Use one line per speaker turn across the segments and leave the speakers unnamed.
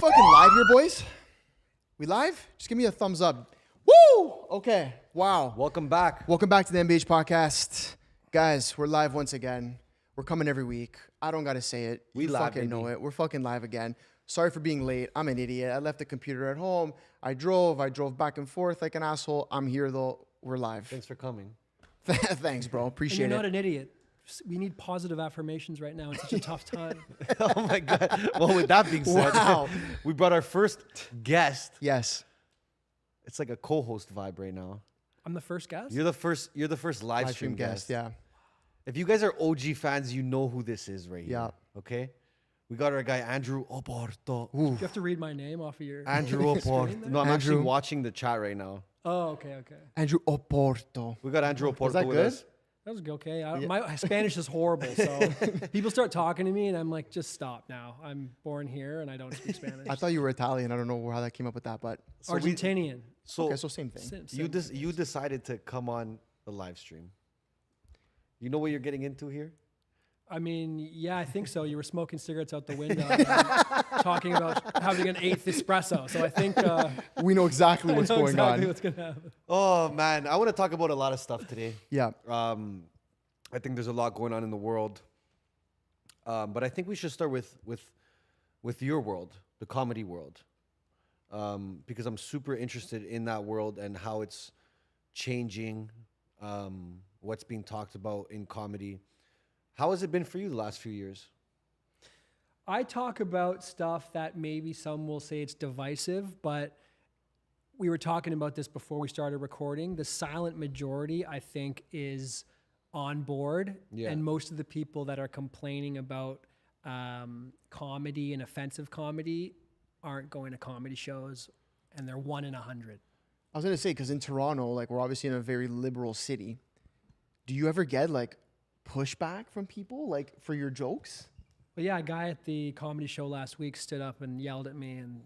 fucking live here, boys? We live? Just give me a thumbs up. Woo! Okay. Wow.
Welcome back.
Welcome back to the MBH podcast. Guys, we're live once again. We're coming every week. I don't got to say it.
We
You
live,
fucking
baby.
know it. We're fucking live again. Sorry for being late. I'm an idiot. I left the computer at home. I drove back and forth like an asshole. I'm here though. We're live.
Thanks for coming.
Thanks, bro.
And
Appreciate
you're
it.
not an idiot. We need positive affirmations right now. It's such a tough time.
Oh my God. Well, with that being said,
Wow.
we brought our first guest.
Yes.
It's like a co-host vibe right now.
I'm the first guest.
You're the first live stream guest.
Yeah.
If you guys are OG fans, you know who this is right
Yeah.
here. Okay? We got our guy Andrew Oporto.
Do you have to read my name off of your
Andrew Oporto.
screen there?
No, I'm actually
Andrew.
watching the chat right now.
Oh, okay.
Andrew Oporto.
We got Andrew Oporto
that
with
good?
us.
That was okay. My Spanish is horrible, so people start talking to me, and I'm like, just stop now. I'm born here, and I don't speak Spanish.
I thought you were Italian. I don't know how that came up with that, but
Argentinian.
okay, so same thing.
You decided to come on the live stream. You know what you're getting into here?
I mean, yeah, I think so. You were smoking cigarettes out the window, and talking about having an 8th espresso. So I think
We know exactly what's
I know
going
exactly
on.
what's gonna happen.
Oh man, I want to talk about a lot of stuff today.
Yeah.
I think there's a lot going on in the world, but I think we should start with your world, the comedy world, because I'm super interested in that world and how it's changing, what's being talked about in comedy. How has it been for you the last few years?
I talk about stuff that maybe some will say it's divisive, but we were talking about this before we started recording. The silent majority, I think, is on board.
Yeah.
And most of the people that are complaining about comedy and offensive comedy aren't going to comedy shows, and they're 1 in 100.
I was going to say, because in Toronto, like, we're obviously in a very liberal city. Do you ever get, like, pushback from people, like, for your jokes?
But yeah, a guy at the comedy show last week stood up and yelled at me, and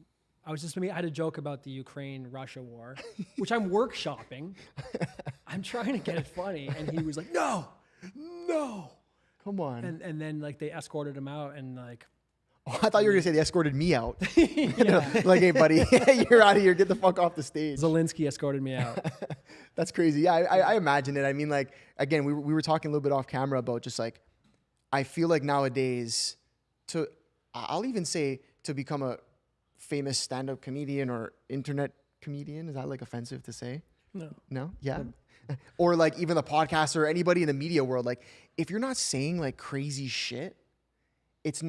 I had a joke about the Ukraine-Russia war, which I'm workshopping. I'm trying to get it funny, and he was like, no.
Come on.
And then like they escorted him out, and like,
I thought you were going to say they escorted me out. Like, hey, buddy, you're out of here. Get the fuck off the stage.
Zelensky escorted me out.
That's crazy. Yeah, I imagine it. I mean, like, again, we were talking a little bit off camera about just like, I feel like nowadays I'll even say to become a famous stand-up comedian or internet comedian, is that like offensive to say?
No.
No? Yeah. Or like even the podcaster or anybody in the media world, like if you're not saying like crazy shit, it's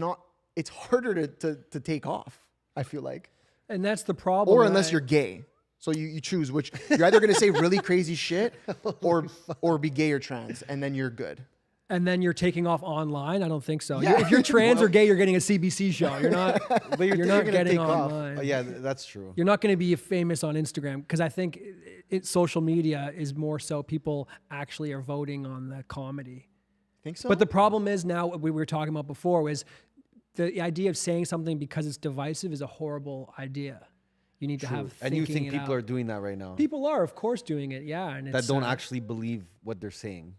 harder to take off, I feel like.
And that's the problem.
Or unless you're gay. So you choose which. You're either going to say really crazy shit or be gay or trans, and then you're good.
And then you're taking off online? I don't think so.
Yeah.
If you're trans or gay, you're getting a CBC show. You're not.
But
you're not
gonna
getting
take off.
online.
Yeah, that's true.
You're not going to be famous on Instagram, because I think social media is more so people actually are voting on the comedy.
Think so?
But the problem is now, what we were talking about before, was the idea of saying something because it's divisive is a horrible idea. You need to have
And you
thinking
think
it
people
out.
are doing that right now?
People are, of course, doing it, yeah. And
that
it's,
don't actually believe what they're saying.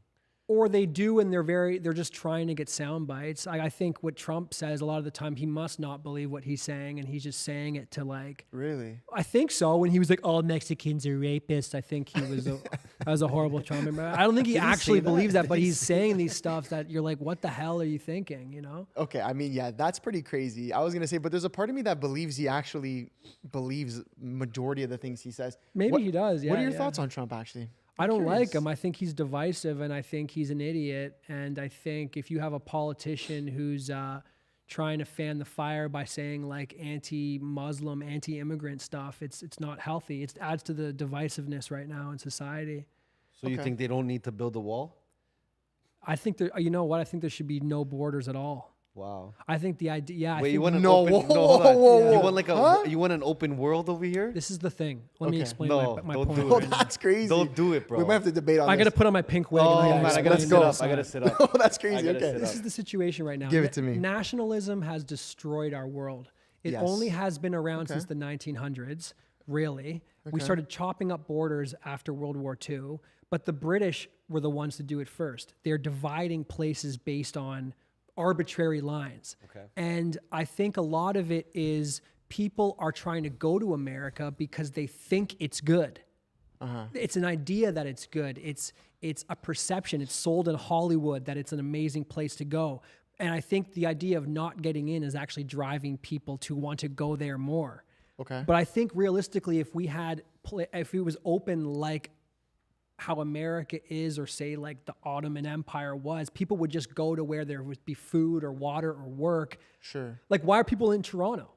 or they do, and they're just trying to get sound bites. I think what Trump says a lot of the time, he must not believe what he's saying, and he's just saying it to like.
Really?
I think so. When he was like, all Mexicans are rapists, I think he was that was a horrible Trump. I don't think he actually believes that, but he's saying these stuff that you're like, what the hell are you thinking? You know?
Okay, I mean, yeah, that's pretty crazy. I was gonna say, but there's a part of me that believes he actually believes majority of the things he says.
Maybe he does. Yeah.
What are your
yeah.
thoughts on Trump, actually?
I don't
curious.
like him. I think he's divisive, and I think he's an idiot. And I think if you have a politician who's trying to fan the fire by saying like anti-Muslim, anti-immigrant stuff, it's not healthy. It adds to the divisiveness right now in society.
So you think they don't need to build a wall?
I think there. You know what? I think there should be no borders at all.
Wow.
I think the idea. Yeah. I
Wait,
think
you want an
No,
open?
whoa,
No, hold on.
whoa,
You
whoa.
want like a?
Huh?
You want an open world over here?
this is the thing. Let me
Okay.
explain
No,
my
don't
point.
do it.
Oh,
right now.
that's crazy.
Don't do it, bro.
We might have to debate on
I got to
this.
put on my pink wig.
Oh
and
man, I gotta
explain
sit
the
up.
side.
I gotta sit up.
Oh, that's
I
crazy.
gotta
Okay.
sit
This
up.
is the situation right now.
Give it to me.
Nationalism has destroyed our world. It
Yes.
only has been around
Okay.
since the 1900s, really. We
Okay.
started chopping up borders after World War II, but the British were the ones to do it first. They're dividing places based on arbitrary lines.
Okay.
And I think a lot of it is people are trying to go to America because they think it's good. It's an idea that it's good. It's a perception. It's sold in Hollywood that it's an amazing place to go. And I think the idea of not getting in is actually driving people to want to go there more.
Okay.
But I think realistically, if it was open like how America is, or say like the Ottoman Empire was, people would just go to where there would be food or water or work.
Sure.
Like, why are people in Toronto?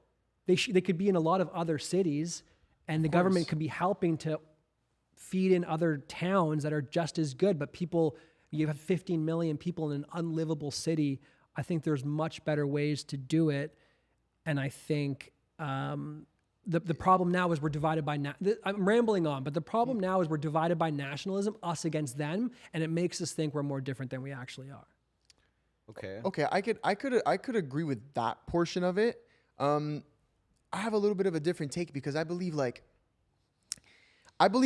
They could be in a lot of other cities, and the government could be helping to feed in other towns that are just as good. But people, you have 15 million people in an unlivable city. I think there's much better ways to do it. And I think the problem now is we're divided by, I'm rambling on, but the problem now is we're divided by nationalism, us against them, and it makes us think we're more different than we actually are.
Okay.
Okay, I could agree with that portion of it. I have a little bit of a different take because I believe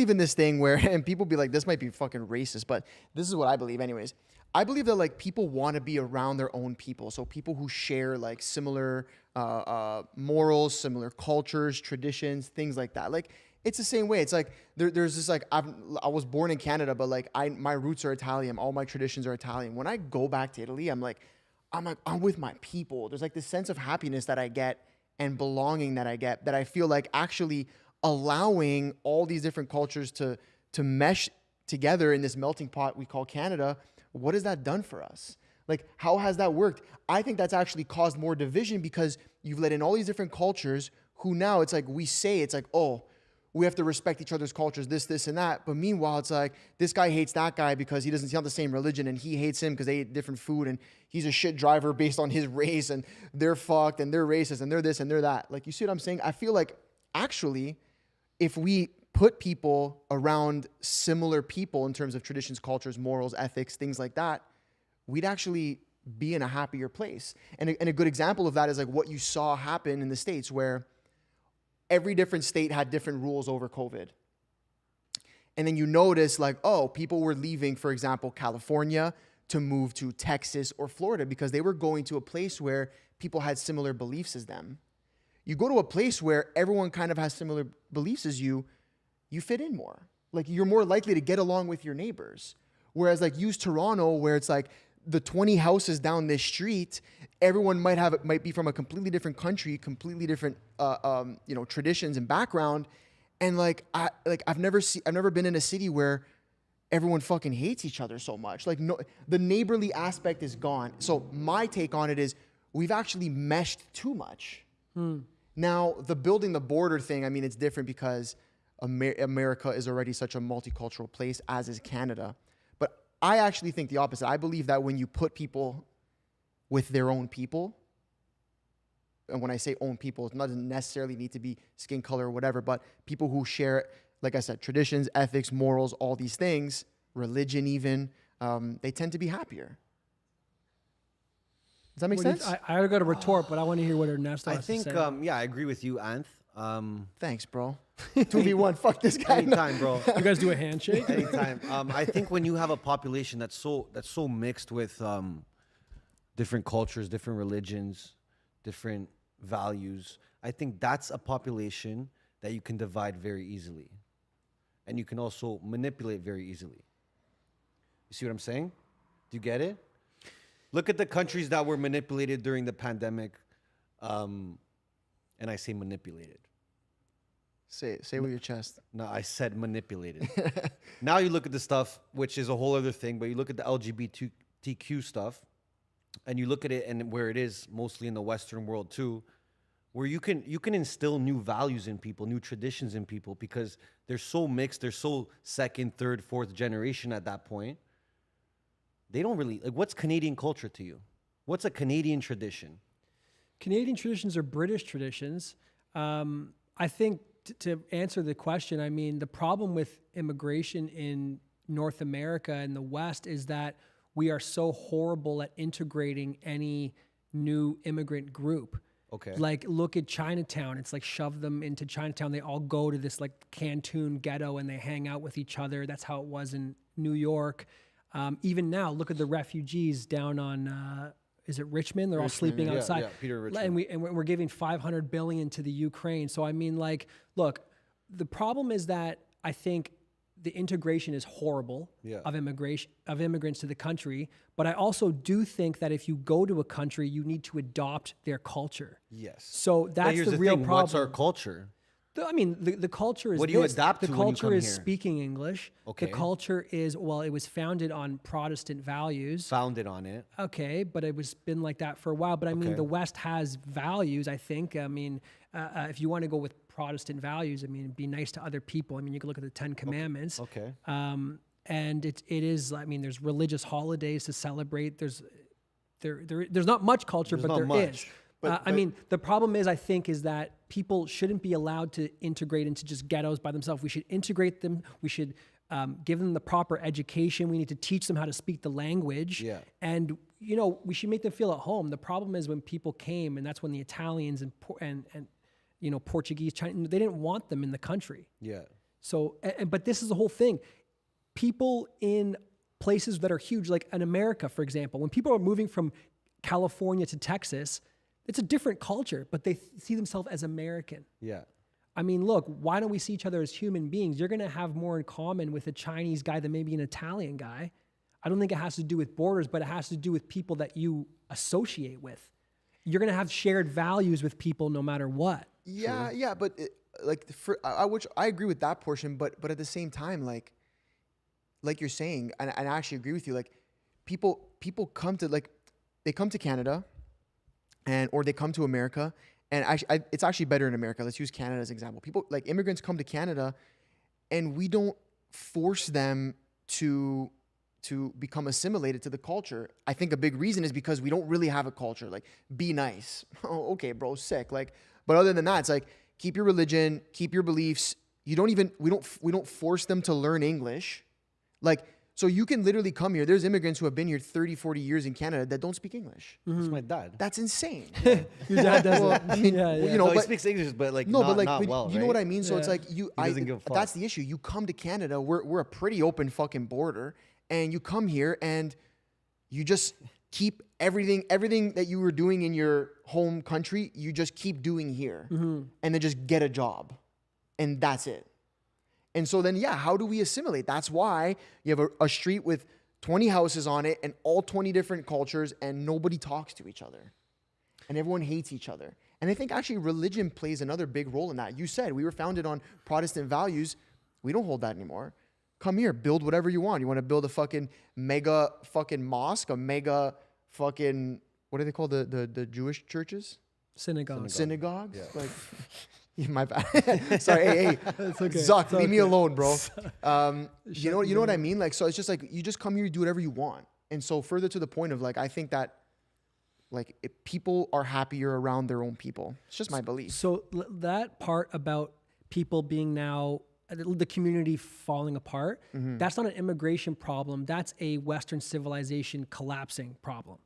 in this thing where, and people be like, this might be fucking racist, but this is what I believe anyways. I believe that like people want to be around their own people. So people who share like similar morals, similar cultures, traditions, things like that. Like it's the same way. It's like there's this like I was born in Canada, but like my roots are Italian. All my traditions are Italian. When I go back to Italy, I'm with my people. There's like this sense of happiness that I get and belonging that I get, that I feel like actually allowing all these different cultures to mesh together in this melting pot we call Canada. What has that done for us? Like, how has that worked? I think that's actually caused more division because you've let in all these different cultures who now it's like it's like, oh, we have to respect each other's cultures, this, and that. But meanwhile, it's like this guy hates that guy because he's not the same religion, and he hates him because they eat different food, and he's a shit driver based on his race, and they're fucked, and they're racist, and they're this, and they're that. Like, you see what I'm saying? I feel like actually, if we put people around similar people in terms of traditions, cultures, morals, ethics, things like that, we'd actually be in a happier place. And a good example of that is like what you saw happen in the States, where every different state had different rules over COVID. And then you notice like, oh, people were leaving, for example, California to move to Texas or Florida because they were going to a place where people had similar beliefs as them. You go to a place where everyone kind of has similar beliefs as you fit in more. Like you're more likely to get along with your neighbors. Whereas like use Toronto, where it's like the 20 houses down this street, everyone might be from a completely different country, completely different traditions and background. And I've never been in a city where everyone fucking hates each other so much. Like no, the neighborly aspect is gone. So my take on it is we've actually meshed too much. Now, the building the border thing, I mean, it's different because America is already such a multicultural place, as is Canada. But I actually think the opposite. I believe that when you put people with their own people, and when I say own people, it doesn't necessarily need to be skin color or whatever, but people who share, like I said, traditions, ethics, morals, all these things, religion even, they tend to be happier. Does that make sense?
I got a retort, but I want to hear what Ernesto has to say.
I agree with you, Anth.
Thanks, bro. 2v1, fuck this guy.
Anytime, bro.
You guys do a handshake?
Anytime. I think when you have a population that's so mixed with different cultures, different religions, different values, I think that's a population that you can divide very easily. And you can also manipulate very easily. You see what I'm saying? Do you get it? Look at the countries that were manipulated during the pandemic. And I say manipulated.
Say with your chest.
No, I said manipulated. Now you look at the stuff, which is a whole other thing, but you look at the LGBTQ stuff, and you look at it and where it is mostly in the Western world too, where you can instill new values in people, new traditions in people, because they're so mixed, they're so second, third, fourth generation at that point. They don't really, like, what's Canadian culture to you? What's a Canadian tradition?
Canadian traditions are British traditions. I think to answer the question, I mean, the problem with immigration in North America and the West is that we are so horrible at integrating any new immigrant group.
Okay.
Like, look at Chinatown. It's like shove them into Chinatown. They all go to this like Canton ghetto and they hang out with each other. That's how it was in New York. Even now, look at the refugees down on is it Richmond? They're all
Richmond,
sleeping
yeah.
outside.
Yeah, Peter Richmond.
And we're giving 500 billion to the Ukraine. So I mean, like, look, the problem is that I think the integration is horrible of immigrants to the country. But I also do think that if you go to a country, you need to adopt their culture.
Yes.
So that's
here's
the real
thing,
problem.
What's our culture?
I mean, the culture is
What do you
this.
adapt
The
to when you
culture
come
is
here?
speaking English.
Okay.
The culture is, well, it was founded on Protestant values.
Founded on it.
Okay, but it was been like that for a while. But I mean,
Okay.
the West has values, I think. I mean, if you want to go with Protestant values, I mean, be nice to other people. I mean, you can look at the Ten Commandments.
Okay.
And it is, I mean, there's religious holidays to celebrate. There's not much culture,
There's
but
not
there
much.
is.
But-
I mean, the problem is, I think, is that people shouldn't be allowed to integrate into just ghettos by themselves. We should integrate them. We should give them the proper education. We need to teach them how to speak the language.
Yeah.
And, you know, we should make them feel at home. The problem is when people came, and that's when the Italians and you know, Portuguese, Chinese, they didn't want them in the country.
Yeah.
So, but this is the whole thing. People in places that are huge, like in America, for example, when people are moving from California to Texas, it's a different culture, but they see themselves as American.
Yeah.
I mean, look, why don't we see each other as human beings? You're going to have more in common with a Chinese guy than maybe an Italian guy. I don't think it has to do with borders, but it has to do with people that you associate with. You're going to have shared values with people no matter what.
Yeah, yeah, but I agree with that portion, but at the same time, like you're saying, and I actually agree with you. Like people come to they come to Canada, or they come to America, and it's actually better in America. Let's use Canada as an example. People like immigrants come to Canada, and we don't force them to become assimilated to the culture. I think a big reason is because we don't really have a culture. Like, be nice. Oh, okay, bro, sick. Like, but other than that, it's like, keep your religion, keep your beliefs. We don't force them to learn English. Like, so you can literally come here. There's immigrants who have been here 30, 40 years in Canada that don't speak English.
That's my dad.
That's insane.
Your dad doesn't.
Well, I mean,
Yeah, yeah.
you know,
No, he
but
speaks English, but like
no,
not,
but like,
not well,
you know
right?
what I mean? So it's
Yeah.
like
doesn't give a fuck.
that's the issue. You come to Canada, we're a pretty open fucking border, and you come here and you just keep everything that you were doing in your home country, you just keep doing here, and then just get a job, and that's it. And so then, yeah, how do we assimilate? That's why you have a street with 20 houses on it and all 20 different cultures, and nobody talks to each other, and everyone hates each other. And I think actually religion plays another big role in that. You said we were founded on Protestant values. We don't hold that anymore. Come here, build whatever you want. You want to build a fucking mega fucking mosque, a mega fucking, what do they call the Jewish churches?
Synagogue.
Synagogues?
Yeah.
Like, my bad. Sorry, hey,
It's okay.
Zuck,
It's
leave me
okay.
alone, bro. You know what I mean? Like, so it's just like, you just come here, you do whatever you want. And so further to the point of like, I think that like if people are happier around their own people. It's just my belief.
So that part about people being now, the community falling apart, that's not an immigration problem. That's a Western civilization collapsing problem.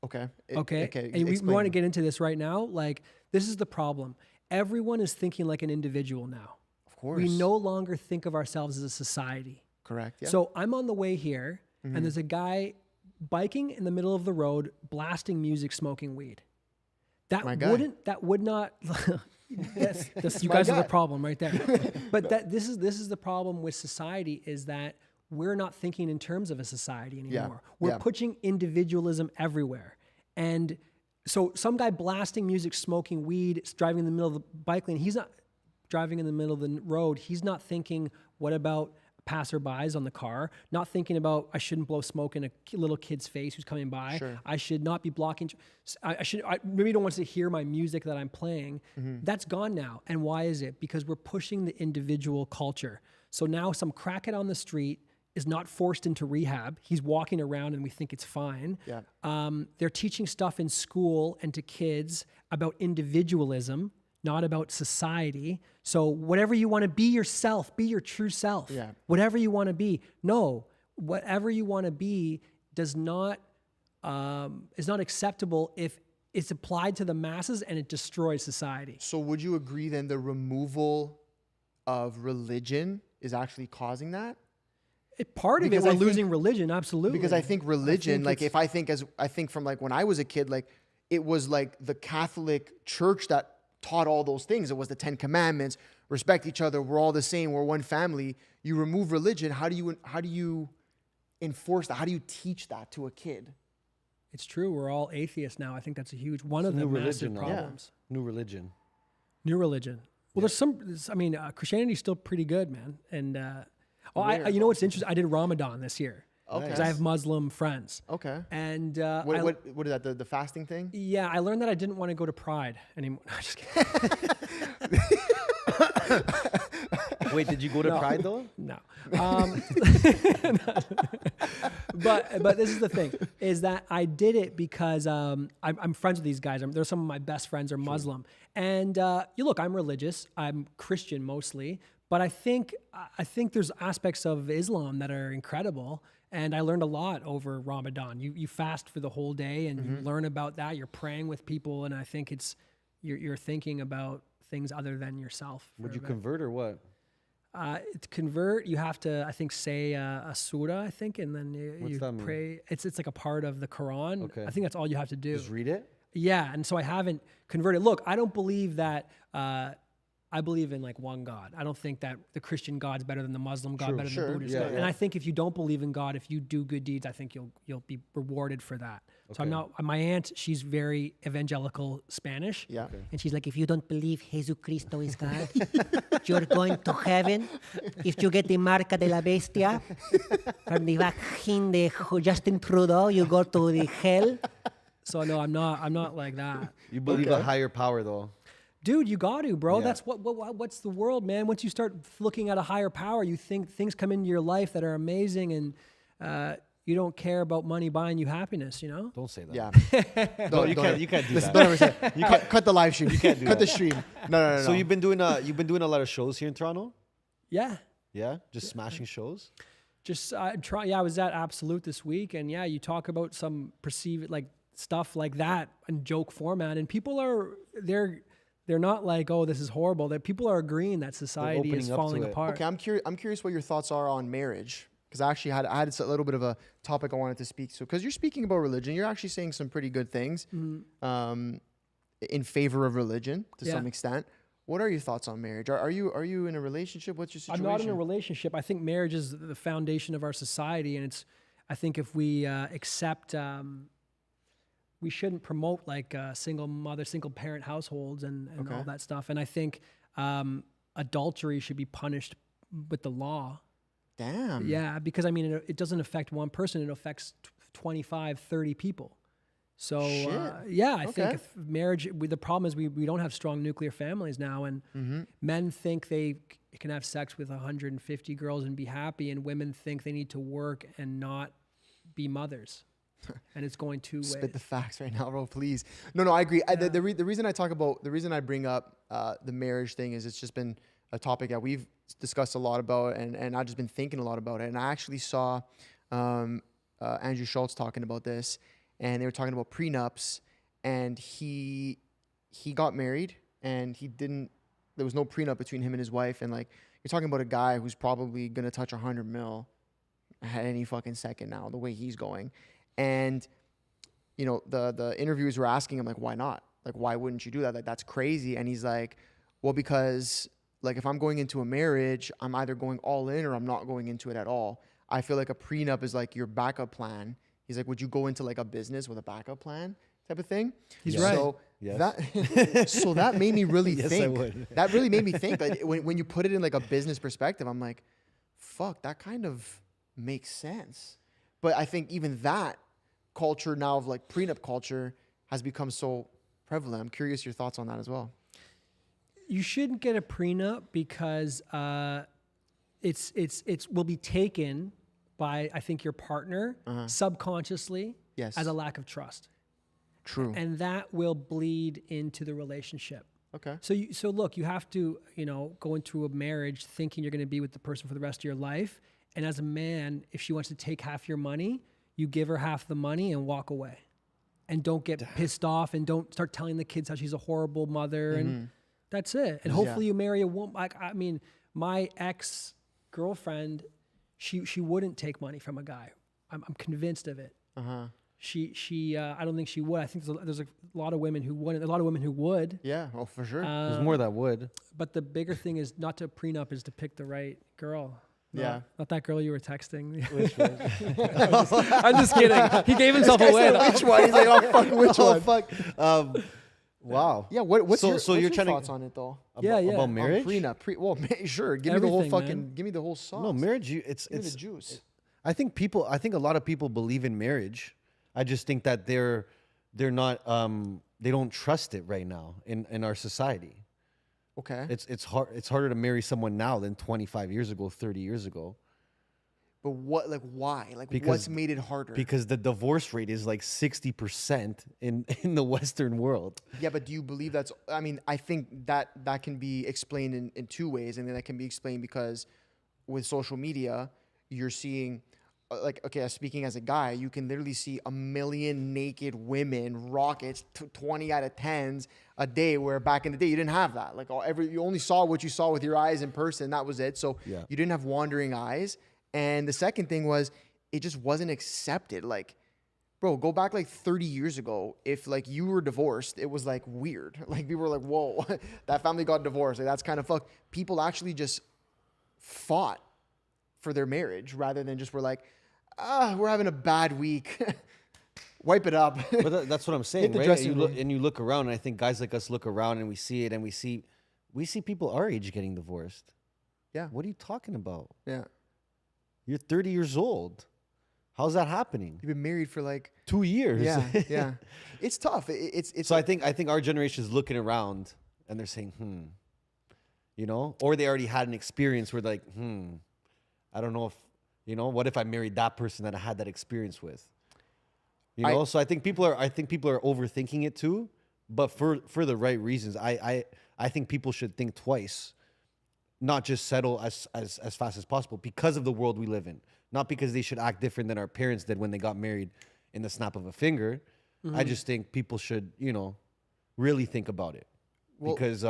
Okay.
Okay. And we
explain.
want to get into this right now. Like, this is the problem. Everyone is thinking like an individual now.
Of course.
We no longer think of ourselves as a society.
Correct. Yeah.
So I'm on the way here, and there's a guy biking in the middle of the road, blasting music, smoking weed.
My guy.
That would not. That's you
my
guys are
guy.
the problem right there. But this is the problem with society, is that we're not thinking in terms of a society anymore. We're
Yeah.
pushing individualism everywhere. And so some guy blasting music, smoking weed, driving in the middle of the bike lane, he's not driving in the middle of the road. He's not thinking, what about passerbys on the car? Not thinking about, I shouldn't blow smoke in a little kid's face who's coming by.
Sure.
I should not be blocking. I maybe don't want to hear my music that I'm playing. That's gone now. And why is it? Because we're pushing the individual culture. So now some crackhead on the street is not forced into rehab. He's walking around and we think it's fine.
Yeah.
They're teaching stuff in school and to kids about individualism, not about society. So whatever you want to be yourself, be your true self.
Yeah.
Whatever you want to be. No, whatever you want to be is not acceptable if it's applied to the masses and it destroys society.
So would you agree then the removal of religion is actually causing that?
Part of it,
Because
we're
I think-
losing religion, absolutely.
Because I think religion, like
it's-
I think from like when I was a kid, like it was like the Catholic Church that taught all those things. It was the 10 Commandments, respect each other, we're all the same, we're one family. You remove religion, how do you enforce that? How do you teach that to a kid?
It's true. We're all atheists now. I think that's a huge one of
a
the
new
massive
religion now.
problems.
New religion.
New religion. Well, Christianity's still pretty good, man. And you know what's interesting? I did Ramadan this year
Okay.
because I have Muslim friends.
Okay.
And
What is that? The fasting thing?
yeah, I learned that I didn't want to go to Pride anymore. No, just kidding.
Wait, did you go to Pride though?
No. But this is the thing, is that I did it because I'm friends with these guys. They're some of my best friends are Muslim. And I'm religious. I'm Christian mostly. But I think there's aspects of Islam that are incredible. And I learned a lot over Ramadan. You fast for the whole day and you learn about that. You're praying with people. And I think you're thinking about things other than yourself.
Would you convert or what?
To convert, you have to, I think, say a surah, I think, and then you
that mean?
pray. It's like a part of the Quran.
Okay.
I think that's all you have to do.
Just read it?
Yeah, and so I haven't converted. Look, I don't believe that. I believe in like one God. I don't think that the Christian God's better than the Muslim God, better than the Buddhist God.
yeah.
And I think if you don't believe in God, if you do good deeds, I think you'll be rewarded for that. So I'm not. My aunt, she's very evangelical Spanish.
Yeah.
And she's like, if you don't believe Jesucristo is God, you're going to heaven. If you get the marca de la bestia from the vaccine de Justin Trudeau, you go to the hell. So no, I'm not like that.
You believe a higher power though.
Dude, you got to, bro.
Yeah.
That's what's the world, man. Once you start looking at a higher power, you think things come into your life that are amazing, and you don't care about money buying you happiness. You know?
Don't say that.
Yeah.
No, you can't do
Listen,
that.
don't ever say it. Cut the live stream. You can't cut the stream. No.
So you've been doing a lot of shows here in Toronto?
Yeah.
Yeah? Just smashing shows?
Just try. Yeah, I was at Absolute this week, and yeah, you talk about some perceived like stuff like that in joke format, and people they're not like, oh, this is horrible. That people are agreeing that society is
opening up
falling
to it.
apart.
Okay, I'm curious what your thoughts are on marriage, because I actually had a little bit of a topic I wanted to speak to. Because you're speaking about religion, you're actually saying some pretty good things in favor of religion to some extent. What are your thoughts on marriage? Are you in a relationship? What's your situation?
I'm not in a relationship. I think marriage is the foundation of our society, and I think if we accept. We shouldn't promote like single mother, single parent households and all that stuff. And I think adultery should be punished with the law.
Damn.
Yeah, because I mean, it doesn't affect one person. It affects 25, 30 people. So I think if marriage, the problem is we don't have strong nuclear families now. And men think they can have sex with 150 girls and be happy. And women think they need to work and not be mothers. And it's going two ways.
Spit the facts right now, bro, please. No, I agree. Yeah. The reason I bring up the marriage thing is it's just been a topic that we've discussed a lot about, and I've just been thinking a lot about it. And I actually saw Andrew Schultz talking about this, and they were talking about prenups, and he got married, and there was no prenup between him and his wife, and like you're talking about a guy who's probably gonna touch 100 mil at any fucking second now, the way he's going. And, you know, the interviewers were asking him, like, why not? Like, why wouldn't you do that? Like, that's crazy. And he's like, well, because, like, if I'm going into a marriage, I'm either going all in or I'm not going into it at all. I feel like a prenup is, like, your backup plan. He's like, would you go into, like, a business with a backup plan type of thing?
He's right.
So,
Yes.
that made me really
Yes,
think.
I would.
That really made me think. Like, when you put it in, like, a business perspective, I'm like, fuck, that kind of makes sense. But I think even that culture now of like prenup culture has become so prevalent. I'm curious your thoughts on that as well.
You shouldn't get a prenup because it's will be taken by, I think, your partner subconsciously as a lack of trust.
True.
And that will bleed into the relationship.
Okay.
So look, you have to, go into a marriage thinking you're going to be with the person for the rest of your life. And as a man, if she wants to take half your money, you give her half the money and walk away. And don't get pissed off and don't start telling the kids how she's a horrible mother. And that's it. And hopefully you marry a woman. I mean, my ex-girlfriend, she wouldn't take money from a guy. I'm convinced of it. She I don't think she would. I think there's a lot of women who wouldn't. A lot of women who would.
Yeah, oh, for sure.
There's more that would.
But the bigger thing is not to prenup, is to pick the right girl.
Yeah.
Not that girl you were texting. I'm just kidding. He gave himself away.
Which one? He's like, oh, fuck, which
Oh
one?
fuck. Wow.
Yeah, what's
So-
your,
so
what's
you're
your
trying to-
thoughts on it, though?
Yeah, yeah.
About marriage?
Prenup. Well, sure. Give me the whole
Everything,
fucking,
man.
give me the whole sauce.
No, marriage. It's
Give me the juice.
I think a lot of people believe in marriage. I just think that they're not. They don't trust it right now in our society.
Okay.
It's hard. It's harder to marry someone now than 25 years ago, 30 years ago.
But what, like, why? Like,
Because-
what's made it harder?
Because the divorce rate is like 60% in the Western world.
Yeah, but do you believe that's, I mean, I think that can be explained in two ways. And then that can be explained because with social media, you're seeing, like, okay, speaking as a guy, you can literally see a million naked women, rockets, 20 out of 10s a day, where back in the day, you didn't have that. Like, you only saw what you saw with your eyes in person. That was it. So
Yeah.
you didn't have wandering eyes. And the second thing was, it just wasn't accepted. Like, bro, go back like 30 years ago. If like you were divorced, it was like weird. Like people were like, whoa, that family got divorced. Like that's kind of fucked. People actually just fought for their marriage rather than just were like, we're having a bad week. Wipe it up.
But that's what I'm saying,
the
right?
dressing room.
And you look around, and I think guys like us look around and we see it, and we see people our age getting divorced.
Yeah.
What are you talking about?
Yeah.
You're 30 years old. How's that happening?
You've been married for like
2 years.
yeah, yeah. It's tough. It's
So I think our generation is looking around and they're saying, or they already had an experience where they're like, I don't know if, what if I married that person that I had that experience with? So I think people are overthinking it too, but for the right reasons. I think people should think twice, not just settle as fast as possible because of the world we live in, not because they should act different than our parents did when they got married in the snap of a finger. I just think people should, really think about it because,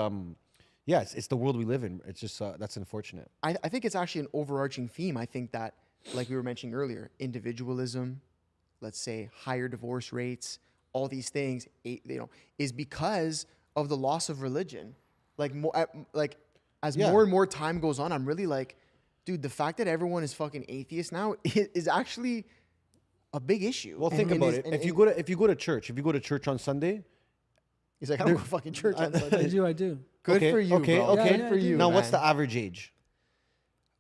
it's the world we live in. It's just, that's unfortunate.
I think it's actually an overarching theme. I think that, like we were mentioning earlier, individualism, let's say higher divorce rates, all these things, is because of the loss of religion. Like as more and more time goes on, I'm really like, dude, the fact that everyone is fucking atheist now is actually a big issue.
Well, think about it. If you go to church on Sunday,
he's like, I don't go to fucking church on
I
Sunday.
do.
Good
Okay,
for you,
okay,
bro.
okay.
Good for you.
now what's
man.
the average age?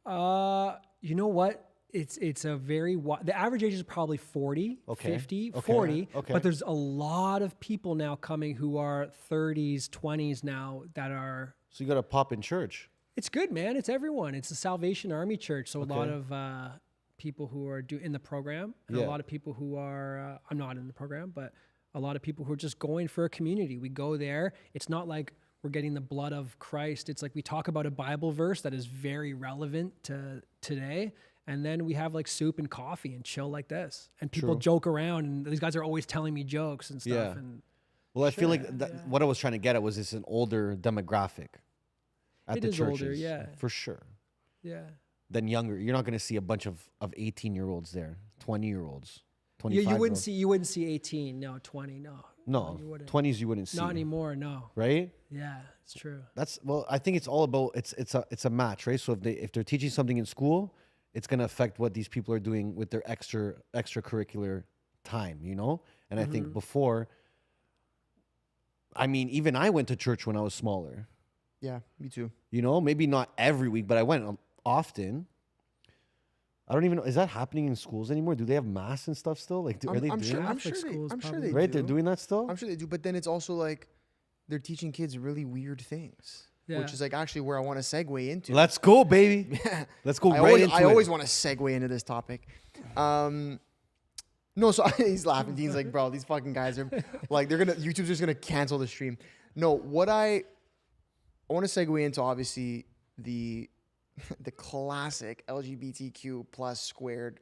You know what? It's a very the average age is probably 40,
Okay,
50,
okay,
40.
okay.
But there's a lot of people now coming who are 30s, 20s now that are.
So you got to pop in church.
It's good, man. It's everyone. It's the Salvation Army Church. So a lot
Okay.
of people who are in the program, and
Yeah.
a lot of people who are. I'm not in the program, but a lot of people who are just going for a community. We go there. It's not like we're getting the blood of Christ. It's like we talk about a Bible verse that is very relevant to today. And then we have like soup and coffee and chill like this. And people
True.
joke around, and these guys are always telling me jokes and stuff.
Yeah.
And
Well, I feel like what I was trying to get at was it's an older demographic at
It
the
is older,
churches.
yeah.
For sure.
yeah.
Than younger. You're not going to see a bunch of 18-year-olds there, 20-year-olds,
Yeah,
25.
you wouldn't see 18, no, 20, no.
No,
you wouldn't.
20s you wouldn't see.
Not anymore, no.
Right?
Yeah, it's true.
I think it's all about it's a match, right? So if they're teaching something in school, it's going to affect what these people are doing with their extracurricular time, And I think before, I mean, even I went to church when I was smaller.
Yeah, me too.
Maybe not every week, but I went often. I don't even know. Is that happening in schools anymore? Do they have mass and stuff still? Like, are they doing that?
I'm
Catholic
sure
schools
I'm sure
probably.
they
Right?
do.
They're doing that still?
I'm sure they do. But then it's also like they're teaching kids really weird things,
Yeah.
which is like actually where I want to segue into.
Let's go, baby. Let's go right into it.
I always want to segue into this topic. No, so he's laughing. Dean's like, bro, these fucking guys are like, YouTube's just gonna cancel the stream. No, what I want to segue into, obviously, the classic LGBTQ plus squared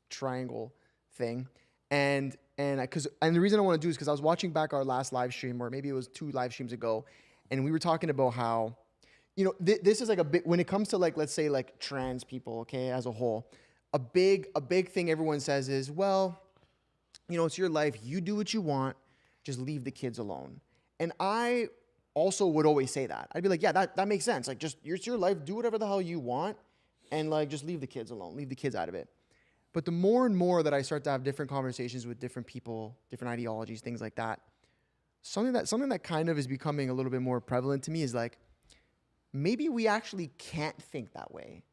triangle thing, and the reason I want to do is because I was watching back our last live stream, or maybe it was 2 live streams ago, and we were talking about how, this is like a bit when it comes to like, let's say like trans people, okay, as a whole. a big thing everyone says is, well, you know, it's your life. You do what you want. Just leave the kids alone. And I also would always say that. I'd be like, yeah, that makes sense. Like, just, it's your life. Do whatever the hell you want. And like, just leave the kids alone. Leave the kids out of it. But the more and more that I start to have different conversations with different people, different ideologies, things like that, something that kind of is becoming a little bit more prevalent to me is like, maybe we actually can't think that way.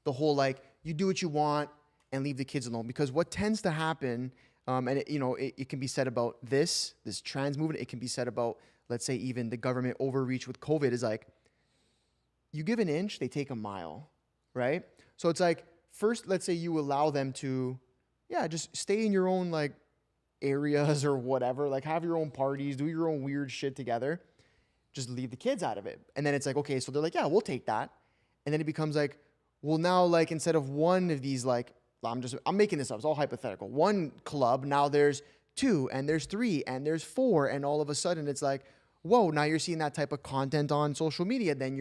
The whole like, you do what you want and leave the kids alone. Because what tends to happen, and it can be said about this trans movement, it can be said about, let's say, even the government overreach with COVID, is like, you give an inch, they take a mile, right? So it's like, first, let's say you allow them to, just stay in your own like areas or whatever, like have your own parties, do your own weird shit together, just leave the kids out of it. And then it's like, okay, so they're like, yeah, we'll take that. And then it becomes like, well, now like instead of one of these, like, I'm making this up, it's all hypothetical, one club, now there's 2 and there's 3 and there's 4, and all of a sudden it's like, whoa, now you're seeing that type of content on social media, then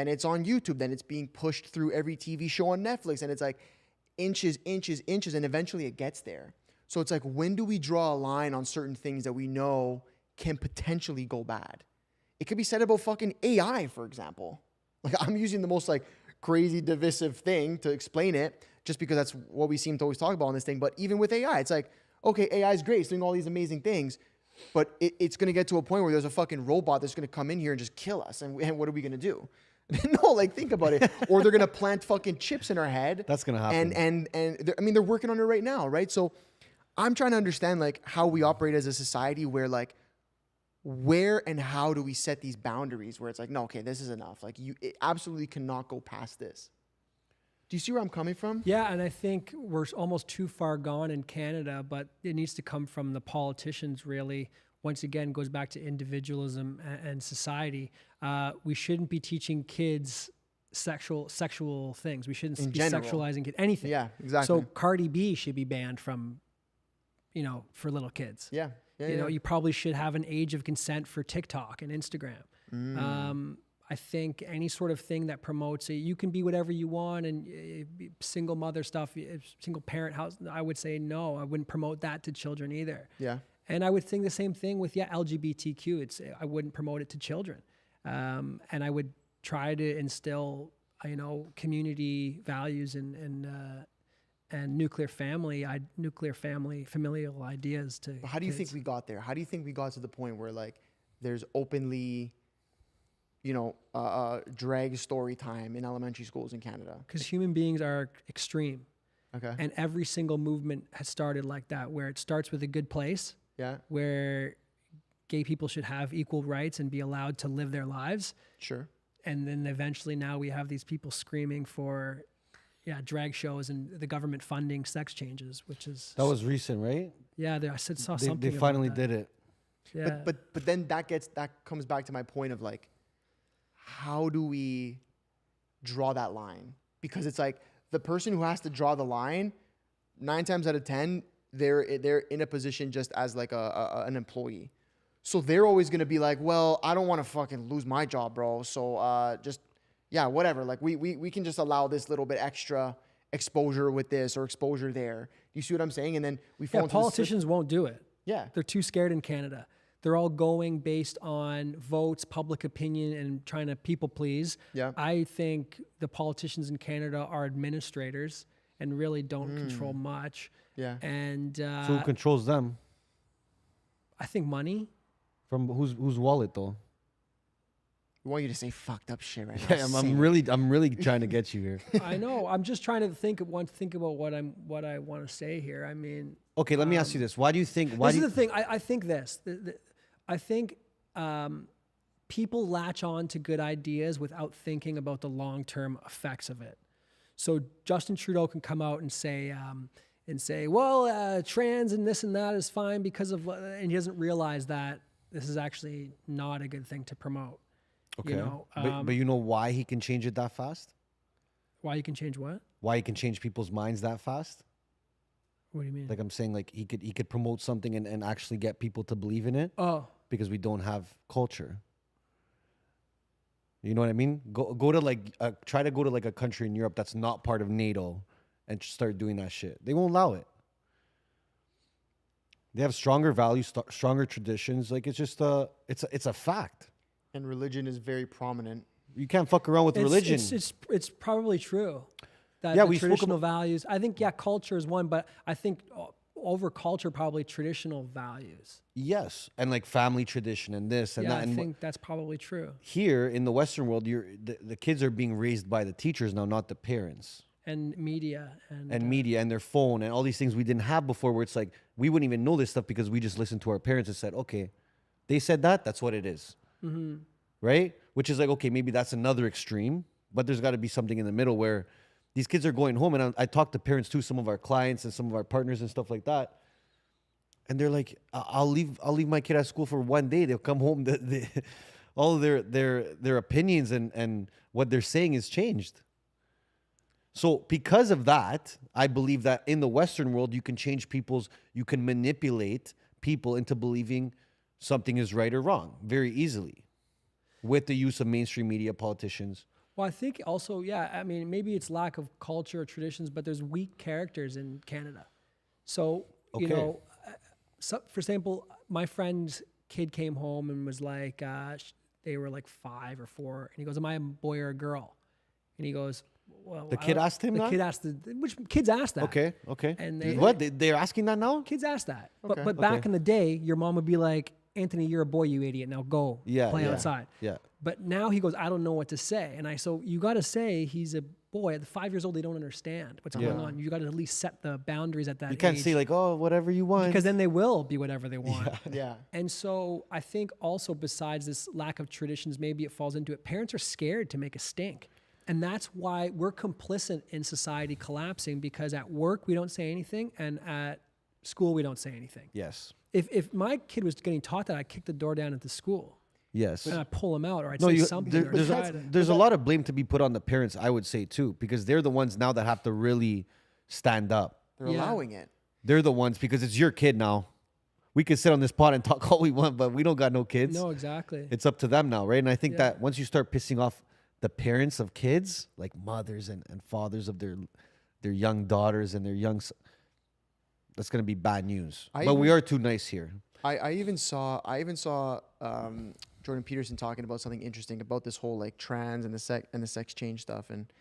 it's on YouTube, then it's being pushed through every TV show on Netflix, and it's like inches, and eventually it gets there. So it's like, when do we draw a line on certain things that we know can potentially go bad? It could be said about fucking AI, for example. Like, I'm using the most like crazy divisive thing to explain it, just because that's what we seem to always talk about on this thing. But even with AI, it's like, okay, AI is great, it's doing all these amazing things, but it's going to get to a point where there's a fucking robot that's going to come in here and just kill us. And what are we going to do? No, like, think about it. Or they're going to plant fucking chips in our head.
That's going to happen.
And they're working on it right now, right? So I'm trying to understand, like, how we operate as a society where, like, where and how do we set these boundaries where it's like, no, okay, this is enough. Like, it absolutely cannot go past this. Do you see where I'm coming from?
Yeah, and I think we're almost too far gone in Canada, but it needs to come from the politicians, really. Once again, goes back to individualism and society. We shouldn't be teaching kids sexual things. We shouldn't be sexualizing kids, anything.
Yeah, exactly.
So Cardi B should be banned from, for little kids.
Yeah.
You probably should have an age of consent for TikTok and Instagram. I think any sort of thing that promotes it, you can be whatever you want, and single mother stuff, single parent house, I would say no, I wouldn't promote that to children either.
Yeah.
And I would think the same thing with LGBTQ. I wouldn't promote it to children. And I would try to instill, community values and nuclear family, familial ideas to
But how do you think we got there? How do you think we got to the point where, like, there's openly, drag story time in elementary schools in Canada?
Because human beings are extreme.
Okay.
And every single movement has started like that, where it starts with a good place.
Yeah.
Where gay people should have equal rights and be allowed to live their lives.
Sure.
And then eventually now we have these people screaming for, drag shows and the government funding sex changes, which is...
That was recent, right?
Yeah, I saw something.
They finally did it.
Yeah.
But then that comes back to my point of, like, how do we draw that line? Because it's like, the person who has to draw the line, 9 times out of 10, they're in a position just as like an employee. So they're always going to be like, well, I don't want to fucking lose my job, bro. So whatever. Like, we can just allow this little bit extra exposure with this or exposure there. Do you see what I'm saying? And then we fall into
politicians won't do it.
Yeah.
They're too scared in Canada. They're all going based on votes, public opinion, and trying to people please.
Yeah.
I think the politicians in Canada are administrators and really don't control much.
Yeah.
And
So who controls them?
I think money.
From
From whose wallet though?
We want you to say fucked up shit right now.
Yeah, I'm really trying to get you here.
I know. I'm just trying to think about what I want to say here. I mean,
Okay, let me ask you this: Why do you think?
This is the thing. I think this. I think people latch on to good ideas without thinking about the long-term effects of it. So Justin Trudeau can come out and say, well, trans and this and that is fine because of, and he doesn't realize that this is actually not a good thing to promote.
Okay, but you know why he can change it that fast?
Why you can change what?
Why he can change people's minds that fast?
What do you mean?
Like, I'm saying, like, he could promote something and actually get people to believe in it.
Oh.
Because we don't have culture. You know what I mean? Go to like try to go to like a country in Europe that's not part of NATO and start doing that shit. They won't allow it. They have stronger values, stronger traditions. Like it's just it's a fact.
And religion is very prominent.
You can't fuck around with religion.
It's probably true. That
Yeah,
the
we spoke
traditional values. I think culture is one, but I think over culture probably traditional values.
Yes, and like family tradition and this and
Yeah,
that.
I
And
think that's probably true.
here in the Western world, the kids are being raised by the teachers now, not the parents.
And media
And media and their phone and all these things we didn't have before, where it's like we wouldn't even know this stuff because we just listened to our parents and said, okay, they said that's what it is.
Mm-hmm.
Right? Which is like, okay, maybe that's another extreme, but there's got to be something in the middle where these kids are going home. And I talk to parents too, some of our clients and some of our partners and stuff like that. And they're like, I'll leave my kid at school for one day. They'll come home. All of their opinions and what they're saying is changed. So because of that, I believe that in the Western world, you can manipulate people into believing something is right or wrong very easily with the use of mainstream media, politicians.
Well, I think also, yeah, I mean, maybe it's lack of culture or traditions, but there's weak characters in Canada. So, you
Okay.
know, for example, my friend's kid came home and was like, they were like 5 or 4, and he goes, am I a boy or a girl? And he goes, well,
The kid asked him
the
that?
kid asked which kids asked that?
Okay.
And
They're asking that now?
kids asked that.
Okay.
But back
Okay.
in the day, your mom would be like, Anthony, you're a boy, you idiot. Now go play outside.
Yeah.
But now he goes, I don't know what to say. And so you got to say he's a boy. At 5 years old, they don't understand what's going on. You got to at least set the boundaries at that age.
You can't say like, oh, whatever you want.
Because then they will be whatever they want.
Yeah.
And so I think also besides this lack of traditions, maybe it falls into it. Parents are scared to make a stink. And that's why we're complicit in society collapsing, because at work, we don't say anything. And at school, we don't say anything.
Yes.
If my kid was getting taught that, I'd kick the door down at the school.
Yes.
And I'd pull him out, or I'd say something. or try to-
There's a lot of blame to be put on the parents, I would say too, because they're the ones now that have to really stand up.
They're
Yeah.
allowing it.
They're the ones, because it's your kid now. We could sit on this pod and talk all we want, but we don't got no kids.
No, exactly.
It's up to them now, right? And I think
Yeah.
that once you start pissing off the parents of kids, like mothers and fathers of their young daughters and their young, that's gonna be bad news. But we are too nice here.
I even saw Jordan Peterson talking about something interesting about this whole like trans and the sex change stuff, and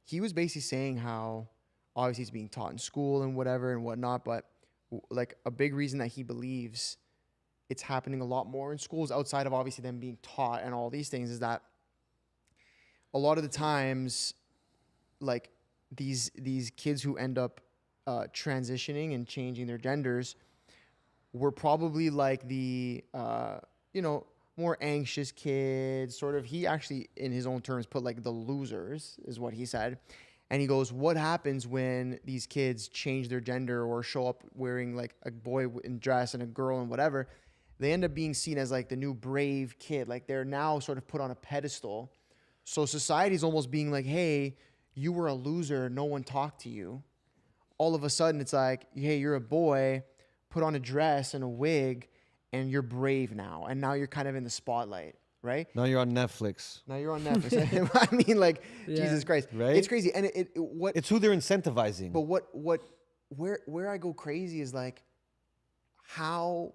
he was basically saying how obviously it's being taught in school and whatever and whatnot, but like a big reason that he believes it's happening a lot more in schools outside of obviously them being taught and all these things is that a lot of the times, like these kids who end up transitioning and changing their genders were probably like the more anxious kids. Sort of, he actually in his own terms put like the losers is what he said, and he goes, "What happens when these kids change their gender or show up wearing like a boy in dress and a girl and whatever? They end up being seen as like the new brave kid. Like they're now sort of put on a pedestal." So society's almost being like, hey, you were a loser. No one talked to you. All of a sudden, it's like, hey, you're a boy, put on a dress and a wig, and you're brave now. And now you're kind of in the spotlight, right?
Now you're on Netflix.
Now you're on Netflix. I mean, like,
Yeah.
Jesus Christ.
Right?
It's crazy. And
It's who they're incentivizing.
but where I go crazy is like, how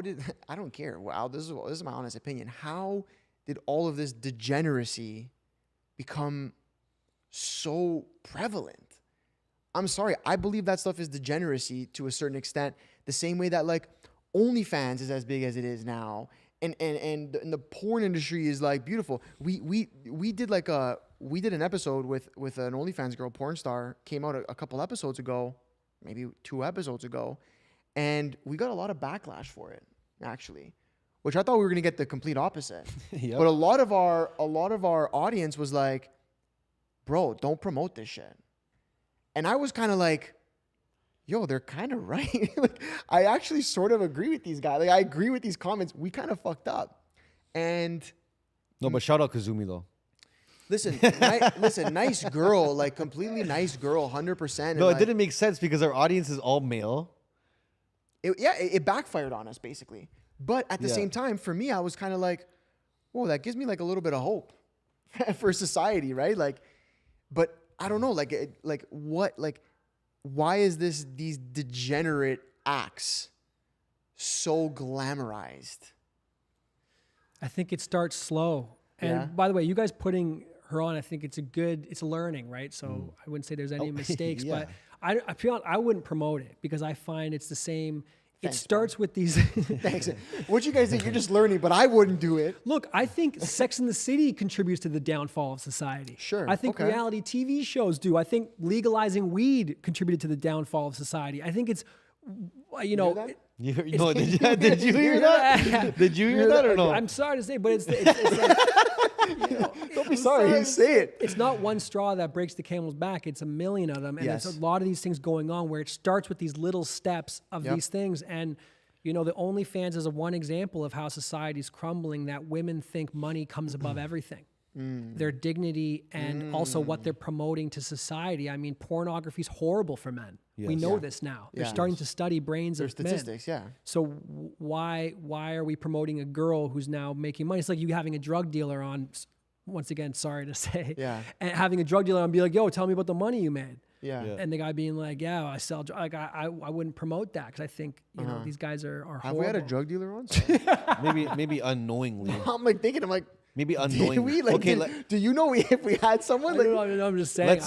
did, I don't care. Wow, this is my honest opinion. How did all of this degeneracy become so prevalent? I'm sorry. I believe that stuff is degeneracy to a certain extent, the same way that like OnlyFans is as big as it is now. And the porn industry is like beautiful. We did an episode with an OnlyFans girl, porn star, came out a couple episodes ago, maybe 2 episodes ago, and we got a lot of backlash for it, actually, which I thought we were gonna get the complete opposite.
Yep.
But a lot of our audience was like, "Bro, don't promote this shit." And I was kind of like, yo, they're kind of right. Like, I actually sort of agree with these guys. Like, I agree with these comments. We kind of fucked up. And
No, but shout out Kazumi though.
listen, nice girl, like completely nice girl, 100%.
No,
and
it didn't make sense because our audience is all male.
It backfired on us basically. But at the
Yeah.
same time, for me, I was kind of like, whoa, that gives me like a little bit of hope for society, right? Like, but I don't know, like what, like, why is these degenerate acts so glamorized?
I think it starts slow. And by the way, you guys putting her on, I think it's a learning, right? So I wouldn't say there's any mistakes, but I feel I wouldn't promote it because I find it's the same.
Thanks,
it starts with these.
Thanks. What you guys think? You're just learning, but I wouldn't do it.
Look, I think Sex and the City contributes to the downfall of society.
Sure.
I think reality TV shows do. I think legalizing weed contributed to the downfall of society. I think it's, you know.
Did you hear that? Did you hear that or no?
I'm sorry to say, but it's like, you know,
Don't be sorry. Say it.
It's not one straw that breaks the camel's back. It's a million of them. And there's a lot of these things going on where it starts with these little steps of these things. And, you know, the OnlyFans is one example of how society's crumbling, that women think money comes above everything. Their dignity and also what they're promoting to society. I mean, pornography is horrible for men. We know this now. They're starting to study brains of
Statistics,
men. So why are we promoting a girl who's now making money? It's like you having a drug dealer on, once again, sorry to say, and having a drug dealer on be like, yo, tell me about the money you made. And the guy being like, yeah, I sell, like, I wouldn't promote that because I think, you know, these guys are horrible.
Have we had a drug dealer on?
maybe unknowingly.
I'm like thinking, I'm like,
maybe unknowingly.
Do you know if we had someone? Like,
no, I'm just saying.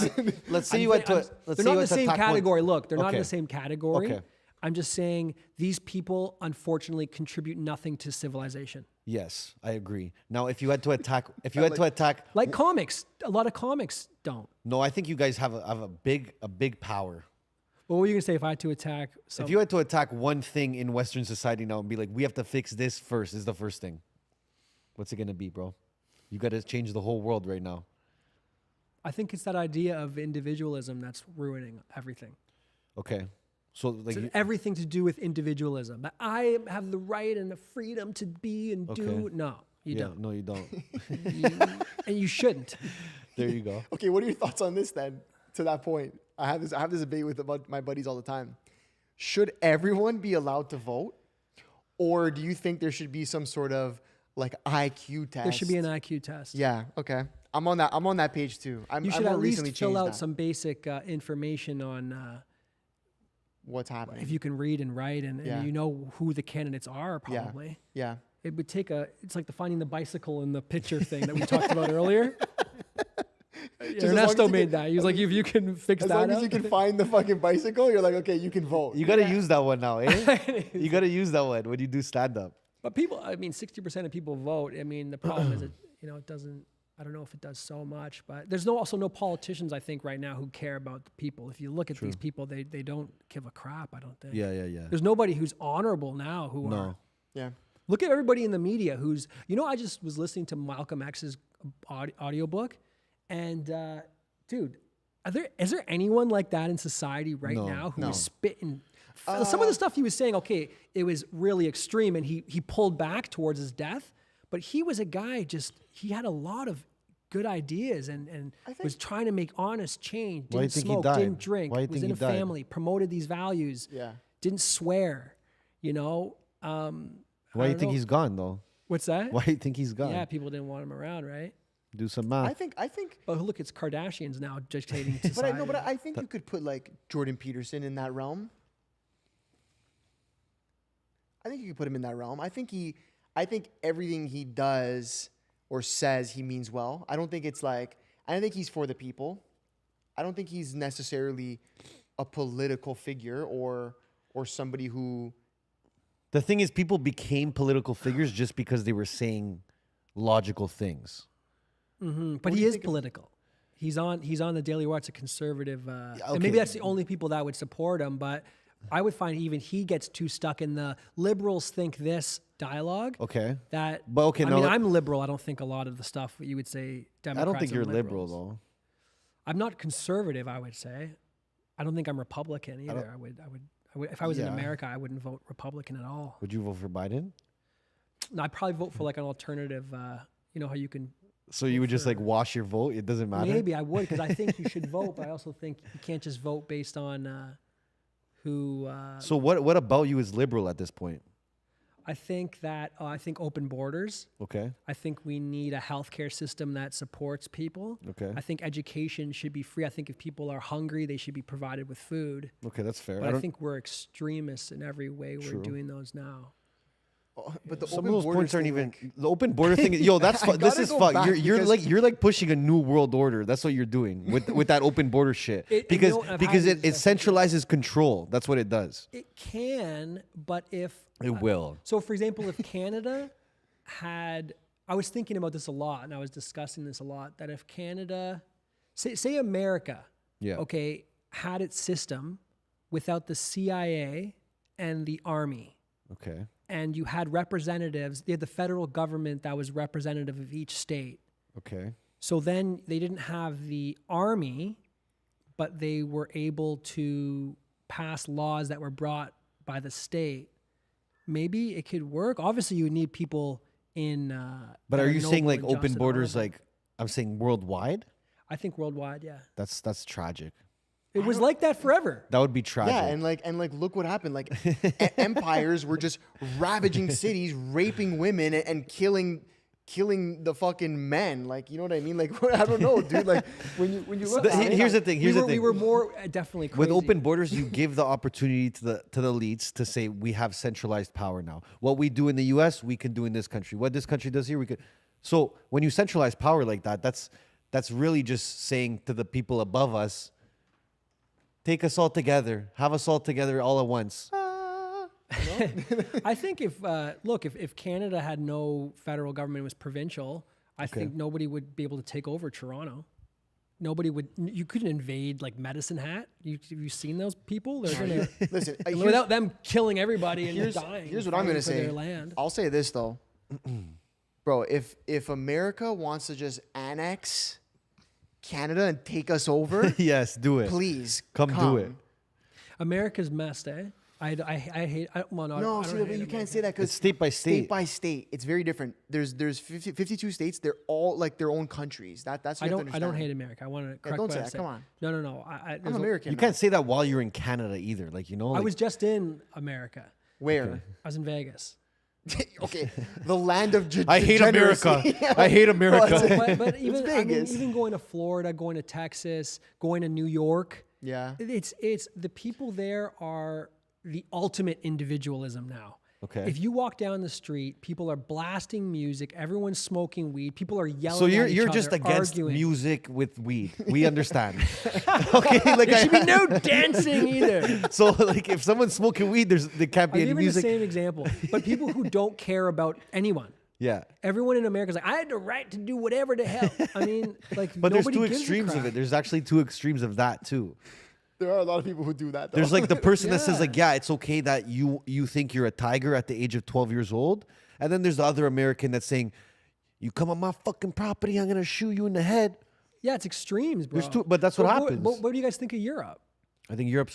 Let's say you went to.
They're not in the same category. Look, they're not in
Okay.
the same category.
Okay.
I'm just saying these people, unfortunately, contribute nothing to civilization.
Yes, I agree. Now, if you had to attack,
Like comics, a lot of comics don't.
no, I think you guys have a big power.
What were you gonna say if I had to attack?
If you had to attack one thing in Western society now and be like, we have to fix this first, is the first thing. What's it gonna be, bro? You got to change the whole world right now.
I think it's that idea of individualism that's ruining everything.
Okay, so like
It's everything to do with individualism. That I have the right and the freedom to be and do. No, you don't.
No, you don't.
And you shouldn't.
There you go.
okay, what are your thoughts on this then? To that point, I have this debate with my buddies all the time. Should everyone be allowed to vote, or do you think there should be some sort of like IQ test?
There should be an IQ test.
Yeah. Okay. I'm on that page too.
You should at least fill
changed
out
that.
some basic information on
What's happening.
if you can read and write and you know who the candidates are probably.
Yeah.
It would take it's like the finding the bicycle in the picture thing that we talked about earlier.
as long as
Ernesto
you
made
can-
that. He was like, if you can fix
As
that
long as
up.
you can find the fucking bicycle, you're like, okay, you can vote.
You got to use that one now, eh? You got to use that one when you do stand up.
But people, I mean, 60% of people vote. I mean, the problem is it doesn't, I don't know if it does so much, but there's also no politicians, I think, right now who care about the people. If you look at these people, they don't give a crap, I don't think.
Yeah.
There's nobody who's honorable now who are.
Yeah.
Look at everybody in the media who's, I just was listening to Malcolm X's audiobook, and dude, is there anyone like that in society right now who is spitting? Some of the stuff he was saying, okay, it was really extreme, and he pulled back towards his death, but he was a guy he had a lot of good ideas and was trying to make honest change,
Why do you
didn't
think he
smoke,
died?
didn't drink,
Why do you
was
think
in
he
a
died?
family, promoted these values, didn't swear,
Why do you think he's gone though?
What's that?
Why do you think he's gone?
Yeah, people didn't want him around, right?
Do some math.
I think.
But look, it's Kardashians now dictating society.
But I think you could put like Jordan Peterson in that realm. I think you could put him in that realm. I think everything he does or says he means well. I don't think he's for the people. I don't think he's necessarily a political figure or somebody who.
The thing is, people became political figures just because they were saying logical things.
But he is political. He's on the Daily Wire. It's a conservative, and maybe that's the only people that would support him. But I would find even he gets too stuck in the liberals think this dialogue.
Okay.
That.
But okay,
I
no,
mean,
let-
I'm liberal. I don't think a lot of the stuff you would say Democrats.
I don't think
are
you're liberal
liberals.
though.
I'm not conservative. I would say. I don't think I'm Republican either. I would. If I was in America, I wouldn't vote Republican at all.
Would you vote for Biden?
No, I'd probably vote for like an alternative. You know how you can.
So you would just like wash your vote? It doesn't matter?
Maybe I would because I think you should vote, but I also think you can't just vote based on who.
So what about you is liberal at this point?
I think open borders.
Okay.
I think we need a healthcare system that supports people.
Okay.
I think education should be free. I think if people are hungry, they should be provided with food.
Okay, that's fair.
But I think we're extremists in every way. We're doing those now.
But the
some
open
of those
borders
points aren't
thing,
even
like,
the open border thing. Yo, that's this
gotta
is
go
fuck.
back
You're like pushing a new world order. That's what you're doing with that open border shit. Because it centralizes control. That's what it does.
It can, but if
It will.
So, for example, if Canada had, I was thinking about this a lot, and I was discussing this a lot. That if Canada, say America, okay, had its system without the CIA and the army.
Okay.
And you had representatives, they had the federal government that was representative of each state.
Okay.
So then they didn't have the army, but they were able to pass laws that were brought by the state. Maybe it could work. Obviously, you would need people in.
But are you saying like
noble and
open
just and
borders?
honorable.
Like I'm saying worldwide.
I think worldwide, yeah.
That's tragic.
It was like that forever.
That would be tragic.
Yeah, and like look what happened. Like empires were just ravaging cities, raping women, and killing the fucking men. Like, you know what I mean? Like, I don't know, dude. Like when you look at it,
Here's the thing.
We were more definitely crazy.
With open borders, you give the opportunity to the elites to say we have centralized power now. What we do in the U.S., we can do in this country. What this country does here, we could. So when you centralize power like that, that's really just saying to the people above us, take us all together, have us all together all at once.
I think if Canada had no federal government, it was provincial, I think nobody would be able to take over Toronto. Nobody would. You couldn't invade like Medicine Hat. Have you seen those people? They're gonna
listen,
without them killing everybody and dying.
Here's what I'm gonna say.
Their land.
I'll say this though, bro. If America wants to just annex Canada and take us over,
Yes, do it.
please
Come do it.
America's messed, eh? I hate. Well, no,
No,
I
see,
don't
but
hate
you can't
America.
say that because
It's state by state.
State by state, it's very different. There's 52 states. They're all like their own countries. That's what
I
you have to
don't
understand.
hate America. I want to correct
don't
what
say
I
that.
said.
Come on.
No.
I'm American.
You
now.
can't say that while you're in Canada either. Like, you know,
I
like,
was just in America.
Where?
I was in Vegas.
Okay, the land of
I hate
degeneracy.
America. I hate America.
But even
Vegas.
even going to Florida, going to Texas, going to New York,
Yeah.
it's the people there are the ultimate individualism now.
Okay.
If you walk down the street, people are blasting music, everyone's smoking weed, people are yelling
So
at each
you're
other,
just against
arguing.
music with weed. We understand. Okay, like
There should be no dancing either.
so like if someone's smoking weed, there can't be
I'm
any
giving the
music.
same example, but people who don't care about anyone.
Yeah.
Everyone in America is like, I had the right to do whatever the hell. I mean, like,
But there's
nobody
two
gives a
extremes of
crap.
it. There's actually two extremes of that too.
There are a lot of people who do that. Though.
There's like the person that says
Yeah.
like, yeah, it's okay that you think you're a tiger at the age of 12 years old. And then there's the other American that's saying, you come on my fucking property, I'm going to shoot you in the head.
Yeah, it's extremes, bro.
There's two, but that's what happens.
What do you guys think of Europe?
I think Europe,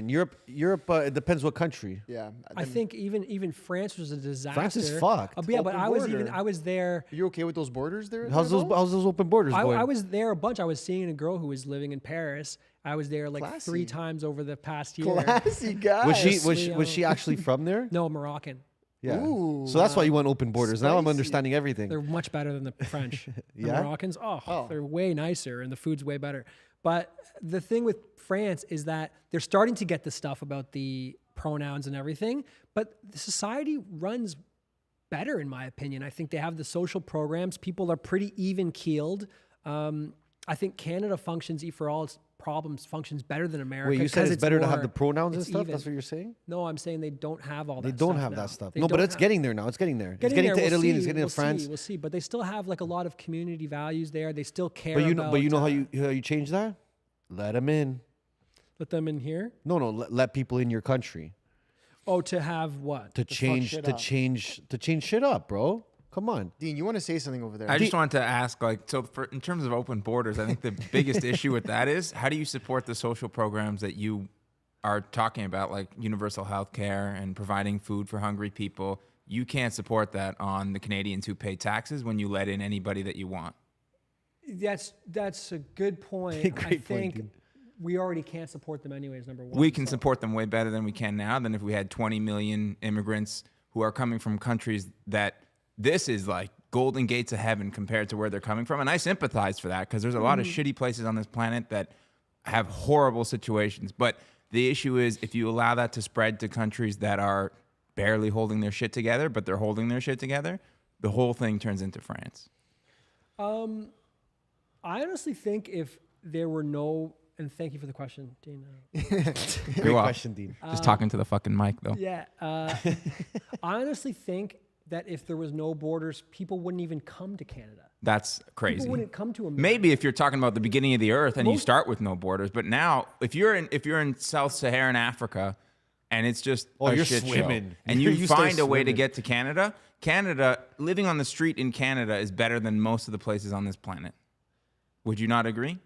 it depends what country.
Yeah.
I think even France was a disaster.
France is fucked.
Yeah, but
Open
I was there.
Are you okay with those borders there?
How's those open borders going?
I was there a bunch. I was seeing a girl who was living in Paris. I was there like
Classy.
3 times over the past year.
Classy guy.
Was she actually from there?
No, Moroccan.
Yeah.
Ooh,
So that's why you want open borders. Now I'm
spicy.
understanding everything.
They're much better than the French. The
Yeah?
Moroccans, they're way nicer and the food's way better. But the thing with France is that they're starting to get the stuff about the pronouns and everything, but the society runs better, in my opinion. I think they have the social programs. People are pretty even-keeled. I think Canada functions, for all its problems, functions better than America.
Wait, you said
'cause
it's better to have
more-
the pronouns and
it's
stuff?
even.
That's what you're saying?
No, I'm saying they don't have all that
They
stuff.
don't have
now.
that stuff.
They
No, but
don't
it's
have-
getting there now. It's getting there. It's
Getting
getting
there,
to
we'll
Italy and
see,
it's getting
we'll
to France.
We'll see, but they still have like a lot of community values there. They still care.
But you know how
about,
you change that? Let them in.
let them in here.
No, let people in your country
Oh, to have what?
to change shit up, bro. Come on.
Dean, you want to say something over there?
I just wanted to ask, in terms of open borders, I think the biggest issue with that is how do you support the social programs that you are talking about, like universal health care and providing food for hungry people? You can't support that on the Canadians who pay taxes when you let in anybody that you want.
That's a good point.
Great
I
point,
think
Dean.
we already can't support them anyways. Number one,
We can
so-
support them way better than we can now than if we had 20 million immigrants who are coming from countries that this is like golden gates of heaven compared to where they're coming from. And I sympathize for that because there's a lot of shitty places on this planet that have horrible situations. But the issue is if you allow that to spread to countries that are barely holding their shit together, but they're holding their shit together, the whole thing turns into France.
I honestly think if there were no, and thank you for the question, Dean.
Great question, Dean.
Just talking to the fucking mic, though.
Yeah. I honestly think that if there was no borders, people wouldn't even come to Canada.
That's crazy.
People wouldn't come to America.
Maybe if you're talking about the beginning of the earth and you start with no borders, but now if you're in Sub-Saharan Africa and it's just a
you're
shit
swimming.
show, and
You
you
start
find a way to
swimming.
get to Canada, living on the street in Canada is better than most of the places on this planet. Would you not agree?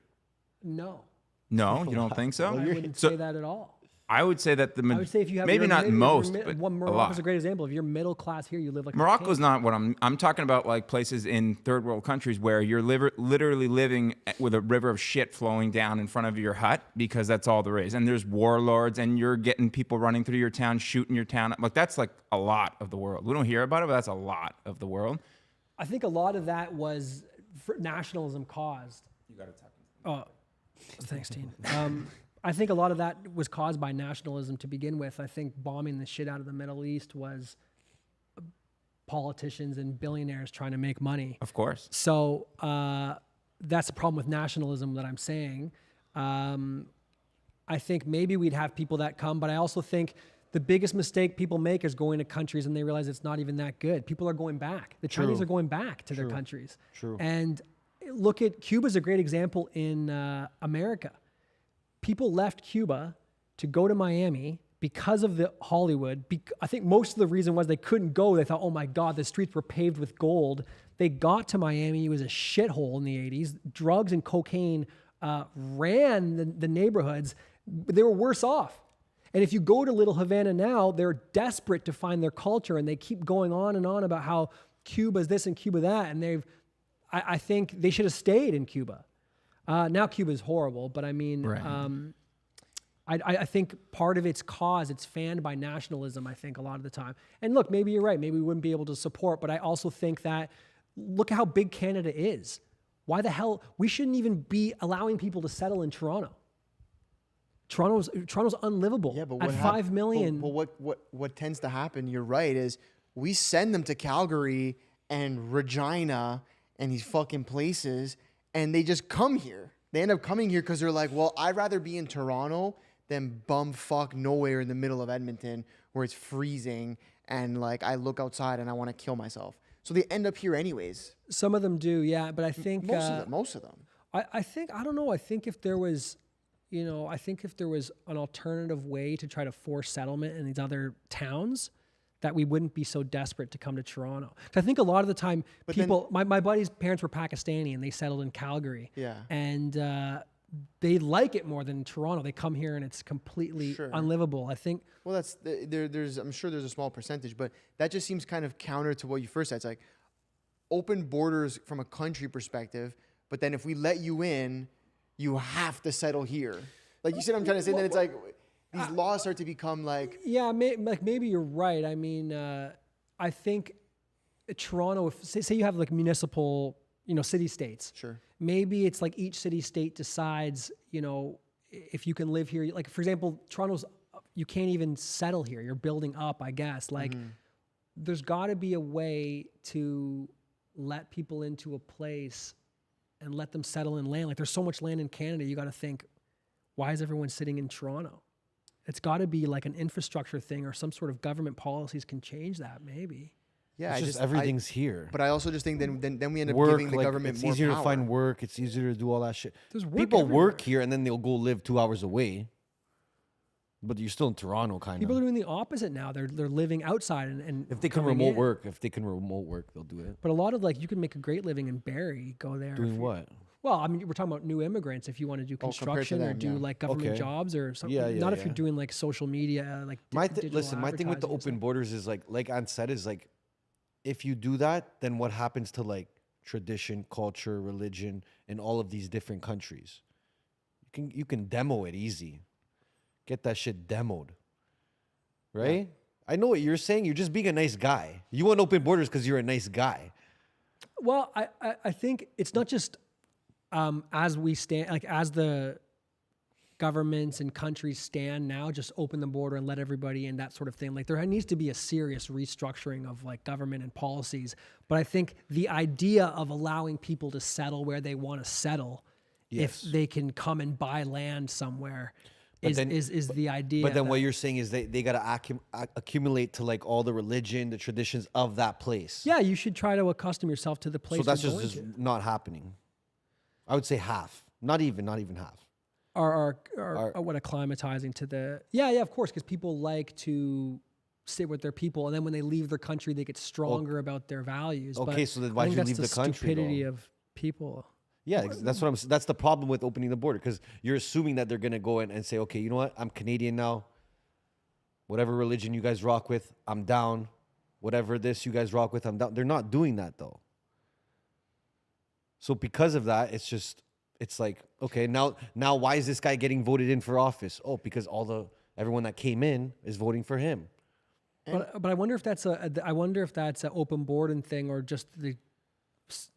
No.
No, you don't think so?
I wouldn't
So
say that at all.
I would say that
I would say if you have
maybe
your
not
mid-
most,
your
but
one
a
Morocco's
lot.
a great example. If you're middle class here, you live like a
Morocco's
king.
not what I'm talking about, like places in third world countries where you're literally living with a river of shit flowing down in front of your hut because that's all there is. And there's warlords and you're getting people running through your town, shooting your town. Like that's like a lot of the world. We don't hear about it, but that's a lot of the world.
I think a lot of that was nationalism caused.
You got to talk.
Oh, thanks, Dean. I think a lot of that was caused by nationalism to begin with. I think bombing the shit out of the Middle East was politicians and billionaires trying to make money.
Of course.
So that's the problem with nationalism that I'm saying. I think maybe we'd have people that come, but I also think the biggest mistake people make is going to countries and they realize it's not even that good. People are going back. The Chinese are going back to their countries.
True.
And look at Cuba's a great example in America. People left Cuba to go to Miami because of the Hollywood. I think most of the reason was they couldn't go. They thought, oh my God, the streets were paved with gold. They got to Miami. It was a shithole in the 80s. Drugs and cocaine ran the neighborhoods. They were worse off. And if you go to Little Havana now, they're desperate to find their culture, and they keep going on and on about how Cuba's this and Cuba that. And I think they should have stayed in Cuba. Now Cuba's horrible, but I mean,
Right.
I think part of its cause, it's fanned by nationalism, I think, a lot of the time. And look, maybe you're right. Maybe we wouldn't be able to support, but I also think that, look at how big Canada is. Why the hell, we shouldn't even be allowing people to settle in Toronto. Toronto's unlivable.
Yeah, but
at 5 million.
But what tends to happen? You're right. Is we send them to Calgary and Regina and these fucking places, and they just come here. They end up coming here because they're like, well, I'd rather be in Toronto than bumfuck nowhere in the middle of Edmonton where it's freezing and like I look outside and I want to kill myself. So they end up here anyways.
Some of them do, yeah. But I think
Most of them.
I think, I don't know. I think if there was, I think if there was an alternative way to try to force settlement in these other towns, that we wouldn't be so desperate to come to Toronto. 'Cause I think a lot of the time people, my buddy's parents were Pakistani and they settled in Calgary.
Yeah.
And they like it more than Toronto. They come here and it's completely unlivable. I think.
Well, that's there's I'm sure there's a small percentage, but that just seems kind of counter to what you first said. It's like open borders from a country perspective, but then if we let you in, you have to settle here. Like you said, I'm trying to say that it's like these laws start to become like.
Yeah, maybe you're right. I mean, I think Toronto, if, say you have like municipal, city states.
Sure.
Maybe it's like each city state decides, if you can live here. Like, for example, Toronto's, you can't even settle here. You're building up, I guess. Like, there's got to be a way to let people into a place and let them settle in land. Like, there's so much land in Canada, you got to think, why is everyone sitting in Toronto? It's got to be like an infrastructure thing or some sort of government policies can change that, maybe.
Yeah,
It's just everything's here.
But I also just think then we end up
Work,
giving the
like,
government
it's
more
easier
power.
to find work. It's easier to do all that shit.
There's work
People
everywhere.
work here and then they'll go live 2 hours away. But you're still in Toronto, kind
People are
of.
doing the opposite now. They're living outside and
If they can
coming
remote
in.
work, they'll do it.
But a lot of you can make a great living in Barrie. Go there.
Doing
if you-
what?
Well, I mean, we're talking about new immigrants. If you want to do
compared to
construction or
them,
do
yeah.
like government
Okay.
jobs or something.
Yeah,
Not if
yeah.
you're doing like social media, like
My
digital
my thing with the
advertising and
open
stuff.
borders is like Ant said, is like, if you do that, then what happens to like tradition, culture, religion in all of these different countries? You can demo it easy. Get that shit demoed. Right? I know what you're saying. You're just being a nice guy. You want open borders because you're a nice guy.
Well, I think it's not just as we stand, like as the governments and countries stand now, just open the border and let everybody in, that sort of thing. Like there needs to be a serious restructuring of like government and policies. But I think the idea of allowing people to settle where they want to settle, if they can come and buy land somewhere, is the idea.
But then what you're saying is they got to accumulate to like all the religion, the traditions of that place.
Yeah, you should try to accustom yourself to the place.
So that's
you're
just
going to.
not happening. I would say half. Not even half.
Are what acclimatizing to the of course, because people like to sit with their people, and then when they leave their country they get stronger about their values.
Okay,
but
so then why'd you leave the country?
Stupidity of people.
Yeah, that's the problem with opening the border, because you're assuming that they're gonna go in and say, okay, you know what, I'm Canadian now. Whatever religion you guys rock with, I'm down. Whatever this you guys rock with, I'm down. They're not doing that though. So because of that, it's like, okay, now why is this guy getting voted in for office? Oh, because everyone that came in is voting for him.
But I wonder if that's an open border thing, or just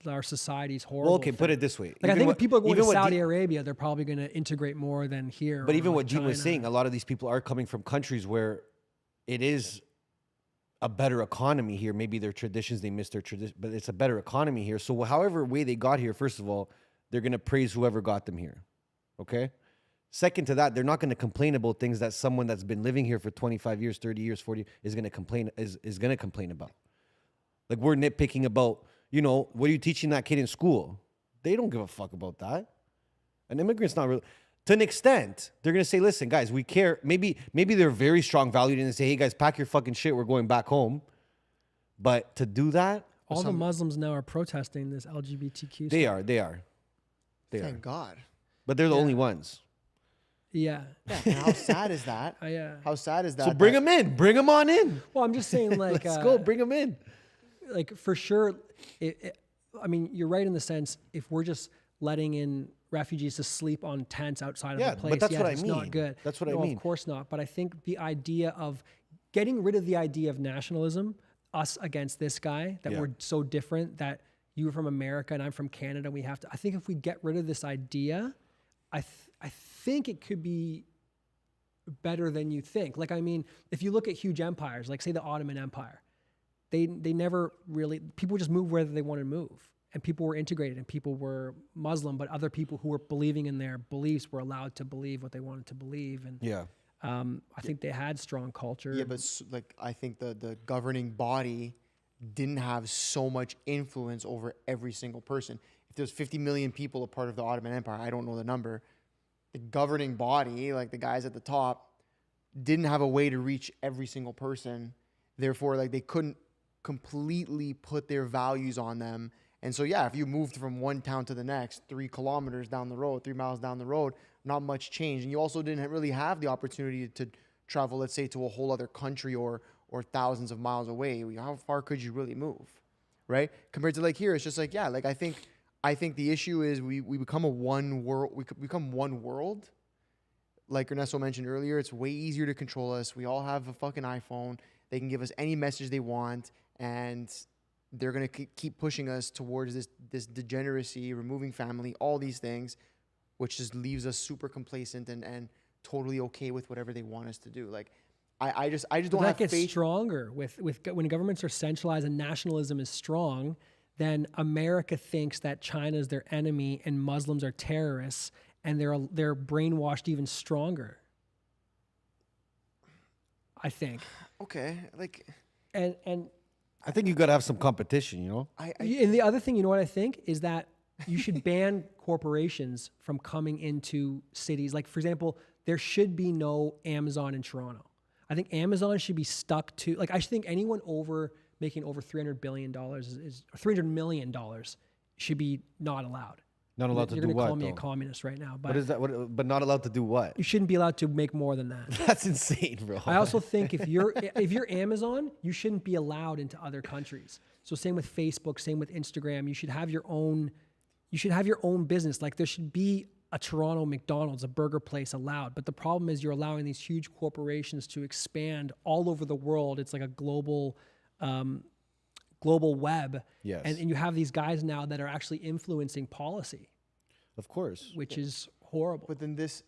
our society's horrible.
Well, okay,
thing.
put it this way.
Like I think if people are going to Saudi
Dean,
Arabia, they're probably going to integrate more than here.
But even
like
what Dean was
China.
saying, a lot of these people are coming from countries where it is a better economy here. Maybe their traditions, they miss their tradition, but it's a better economy here. So however way they got here, first of all, they're going to praise whoever got them here. Okay? Second to that, they're not going to complain about things that someone that's been living here for 25 years, 30 years, 40 is going to complain about. Like we're nitpicking about, what are you teaching that kid in school? They don't give a fuck about that. An immigrant's not really, to an extent, they're going to say, listen, guys, we care. Maybe they're very strong valued and they say, hey guys, pack your fucking shit. We're going back home. But to do that.
All the Muslims now are protesting this LGBTQ.
They are.
Thank God.
But they're the only ones.
Yeah.
And how sad is that? How sad is that?
So bring them in. Bring them on in.
Well, I'm just saying, like,
let's go. Bring them in.
Like for sure. I mean, you're right in the sense if we're just letting in refugees to sleep on tents outside of the place,
but that's what I
it's
mean.
not good.
That's what I mean.
Of course not. But I think the idea of getting rid of the idea of nationalism, us against this guy, that we're so different, that you're from America and I'm from Canada. I think if we get rid of this idea, I think it could be better than you think. Like, I mean, if you look at huge empires, like say the Ottoman Empire, they never really, people just moved wherever they wanted to move. And people were integrated and people were Muslim, but other people who were believing in their beliefs were allowed to believe what they wanted to believe. And I think they had strong culture.
Yeah, but like I think the governing body didn't have so much influence over every single person. If there's 50 million people a part of the Ottoman Empire, I don't know the number. The governing body, like the guys at the top, didn't have a way to reach every single person. Therefore, like they couldn't completely put their values on them. And so, yeah, if you moved from one town to the next, 3 kilometers down the road, 3 miles down the road, not much change. And you also didn't really have the opportunity to travel, let's say, to a whole other country or thousands of miles away. How far could you really move, right? Compared to like here, it's just like, yeah, like I think the issue is we become one world. Like Ernesto mentioned earlier, it's way easier to control us. We all have a fucking iPhone. They can give us any message they want, and they're going to keep pushing us towards this degeneracy, removing family, all these things, which just leaves us super complacent and totally okay with whatever they want us to do. Like, I just don't have faith.
That gets stronger with when governments are centralized and nationalism is strong. Then America thinks that China is their enemy and Muslims are terrorists, and they're brainwashed even stronger. I think.
Okay, like,
and
I think you got to have some competition, you know?
And the other thing, you know what I think, is that you should ban corporations from coming into cities. Like, for example, there should be no Amazon in Toronto. I think Amazon should be stuck to, like, I think anyone making over $300 billion is $300 million should be not allowed.
Not allowed to do what?
You're going to call me a communist right now. But
what is that? But not allowed to do what?
You shouldn't be allowed to make more than that.
That's insane, bro.
I also think if you're Amazon, you shouldn't be allowed into other countries. So same with Facebook, same with Instagram. You should have your own business. Like there should be a Toronto McDonald's, a burger place allowed. But the problem is you're allowing these huge corporations to expand all over the world. It's like a global web.
Yes.
And you have these guys now that are actually influencing policy,
Of course.
which is horrible.
But then this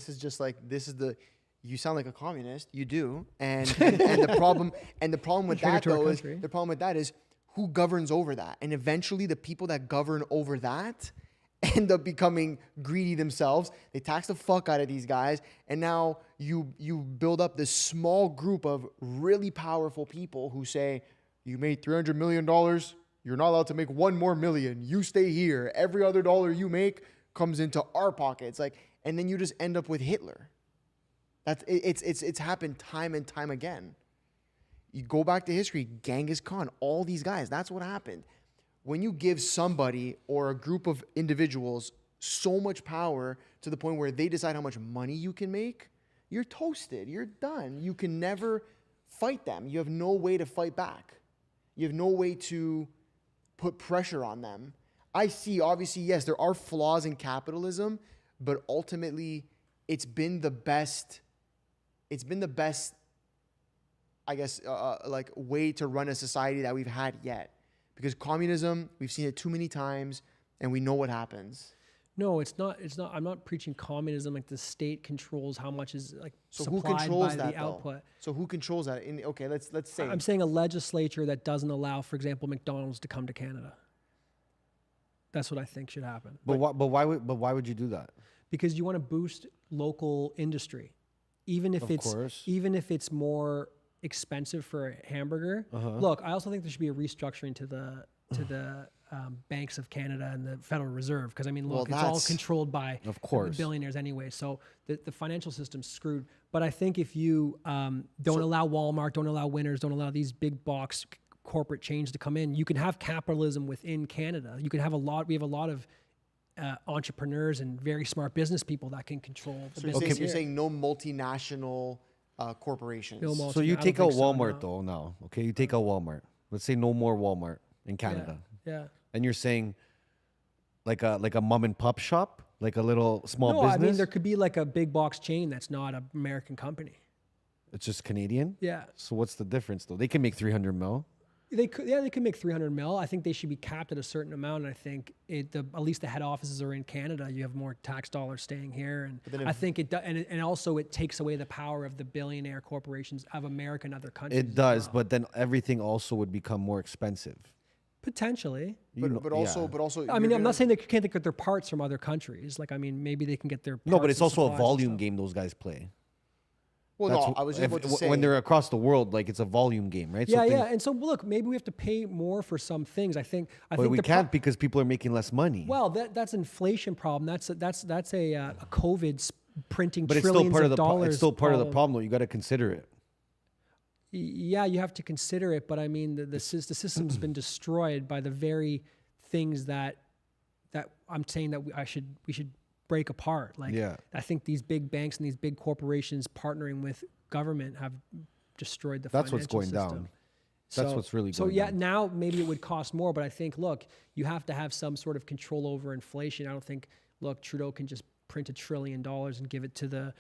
is just like, you sound like a communist. You do. And the problem with
Trigger
that
to our
though is,
country.
the problem with that is who governs over that? And eventually the people that govern over that end up becoming greedy themselves. They tax the fuck out of these guys. And now you build up this small group of really powerful people who say, you made $300 million. You're not allowed to make one more million. You stay here. Every other dollar you make comes into our pockets. Like, and then you just end up with Hitler. It's happened time and time again. You go back to history, Genghis Khan, all these guys, that's what happened. When you give somebody or a group of individuals so much power to the point where they decide how much money you can make, you're toasted, you're done. You can never fight them. You have no way to fight back. You have no way to put pressure on them. I see, obviously, yes, there are flaws in capitalism, but ultimately it's been the best, I guess, like way to run a society that we've had yet. Because communism, we've seen it too many times, and we know what happens.
No, it's not. I'm not preaching communism. Like the state controls how much is like
So who
supplied
controls
by
that
the output.
though? So who controls that? Okay, let's say.
I'm saying a legislature that doesn't allow, for example, McDonald's to come to Canada. That's what I think should happen.
But why would you do that?
Because you want to boost local industry, even if it's more expensive for a hamburger. Look, I also think there should be a restructuring to the banks of Canada and the Federal Reserve, because I mean, look, it's all controlled by billionaires anyway. So the financial system's screwed. But I think if you don't allow Walmart, don't allow Winners, don't allow these big box corporate chains to come in, you can have capitalism within Canada. You can have we have a lot of entrepreneurs and very smart business people that can control the business.
You're saying no multinational corporations.
No
So you take out Walmart though now, okay? You take out Walmart. Let's say no more Walmart in Canada.
Yeah.
And you're saying like a mom and pop shop, like a little small business?
I mean, there could be like a big box chain that's not an American company.
It's just Canadian?
Yeah.
So what's the difference though? They can make 300 mil.
They could make 300 mil. I think they should be capped at a certain amount. And I think at least the head offices are in Canada. You have more tax dollars staying here, and I think and also it takes away the power of the billionaire corporations of America and other countries.
It does, but then everything also would become more expensive.
Potentially,
But also,
I mean, I'm not saying they can't get their parts from other countries. Like, I mean, maybe they can get their parts.
No, but it's
and
also a
supplies and
volume
stuff.
game those guys play.
Well, no, I was just about to say
when they're across the world, like it's a volume game, right?
Yeah, yeah. And so look, maybe we have to pay more for some things. I think
we can't because people are making less money.
Well, that's inflation problem. That's a COVID printing
but it's
trillions
still part of the
dollars.
it's still part of the problem, though. You got to consider it.
Yeah, you have to consider it, but I mean, the system's been destroyed by the very things that I'm saying that we should break apart. Like, I think these big banks and these big corporations partnering with government have destroyed the financial system.
That's what's going down. That's what's really going down.
So yeah, now maybe it would cost more, but I think, look, you have to have some sort of control over inflation. I don't think, look, Trudeau can just print $1 trillion and give it to the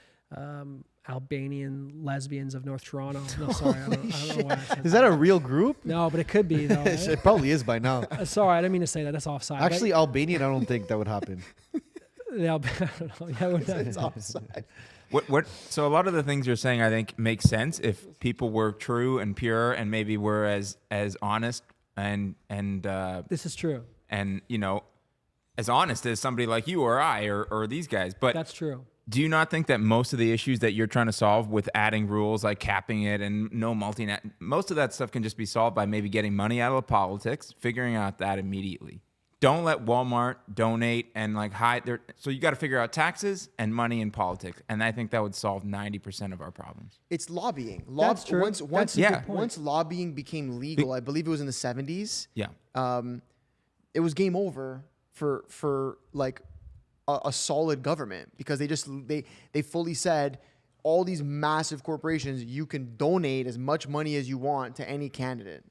Albanian lesbians of North Toronto. No, sorry, I don't know why I said
Is that a real group?
No, but it could be though. Right?
It probably is by now.
Sorry, I didn't mean to say that. That's offside.
Actually, Albanian, I don't think that would happen.
I don't know. Yeah,
it's offside.
So a lot of the things you're saying, I think, make sense if people were true and pure and maybe were as honest and
this is true.
And as honest as somebody like you or I or these guys. But
that's true.
Do you not think that most of the issues that you're trying to solve with adding rules like capping it and no most of that stuff can just be solved by maybe getting money out of politics, figuring out that immediately? Don't let Walmart donate and hide their. So you got to figure out taxes and money in politics, and I think that would solve 90% of our problems.
It's lobbying.
That's true.
Once lobbying became legal, I believe it was in the 70s.
Yeah.
It was game over for a solid government, because they fully said all these massive corporations, you can donate as much money as you want to any candidate.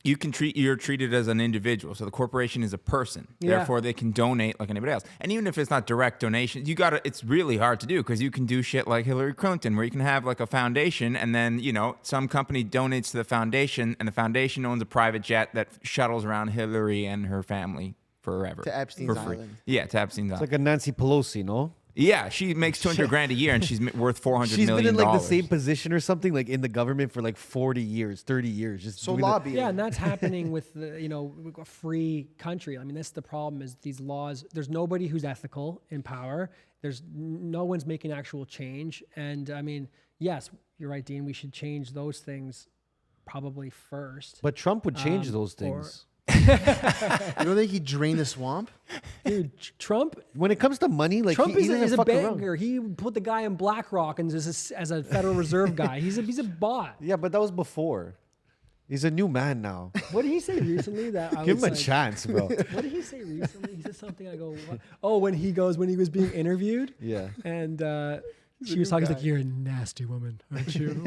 you're treated as an individual. So the corporation is a person.
Yeah.
Therefore, they can donate like anybody else. And even if it's not direct donation, it's really hard to do because you can do shit like Hillary Clinton, where you can have like a foundation and then, some company donates to the foundation and the foundation owns a private jet that shuttles around Hillary and her family forever.
To Epstein's
for free.
Island.
Yeah, to Epstein's
It's
Island.
like a Nancy Pelosi, no?
Yeah, she makes $200,000 a year and she's worth $400
She's
million.
been in like the same position or something, like in the government for like 40 years, 30 years. Just
So
doing
lobbying.
Yeah, and that's happening with a free country. I mean, that's the problem is these laws, there's nobody who's ethical in power. There's no one's making actual change. And I mean, yes, you're right, Dean, we should change those things probably first.
But Trump would change those
or-
things.
You don't think he drained the swamp?
Dude, Trump
When it comes to money, like
Trump
he
is
doesn't
a
fuck around.
banker. He put the guy in BlackRock and as a Federal Reserve guy. He's a bot.
Yeah, but that was before. He's a new man now.
What did he say recently? That I
Give
was
him a
like,
chance, bro.
What did he say recently? He said something. I go, what? Oh, when he was being interviewed,
Yeah.
and she was talking. He's like, "You're a nasty woman, aren't you?"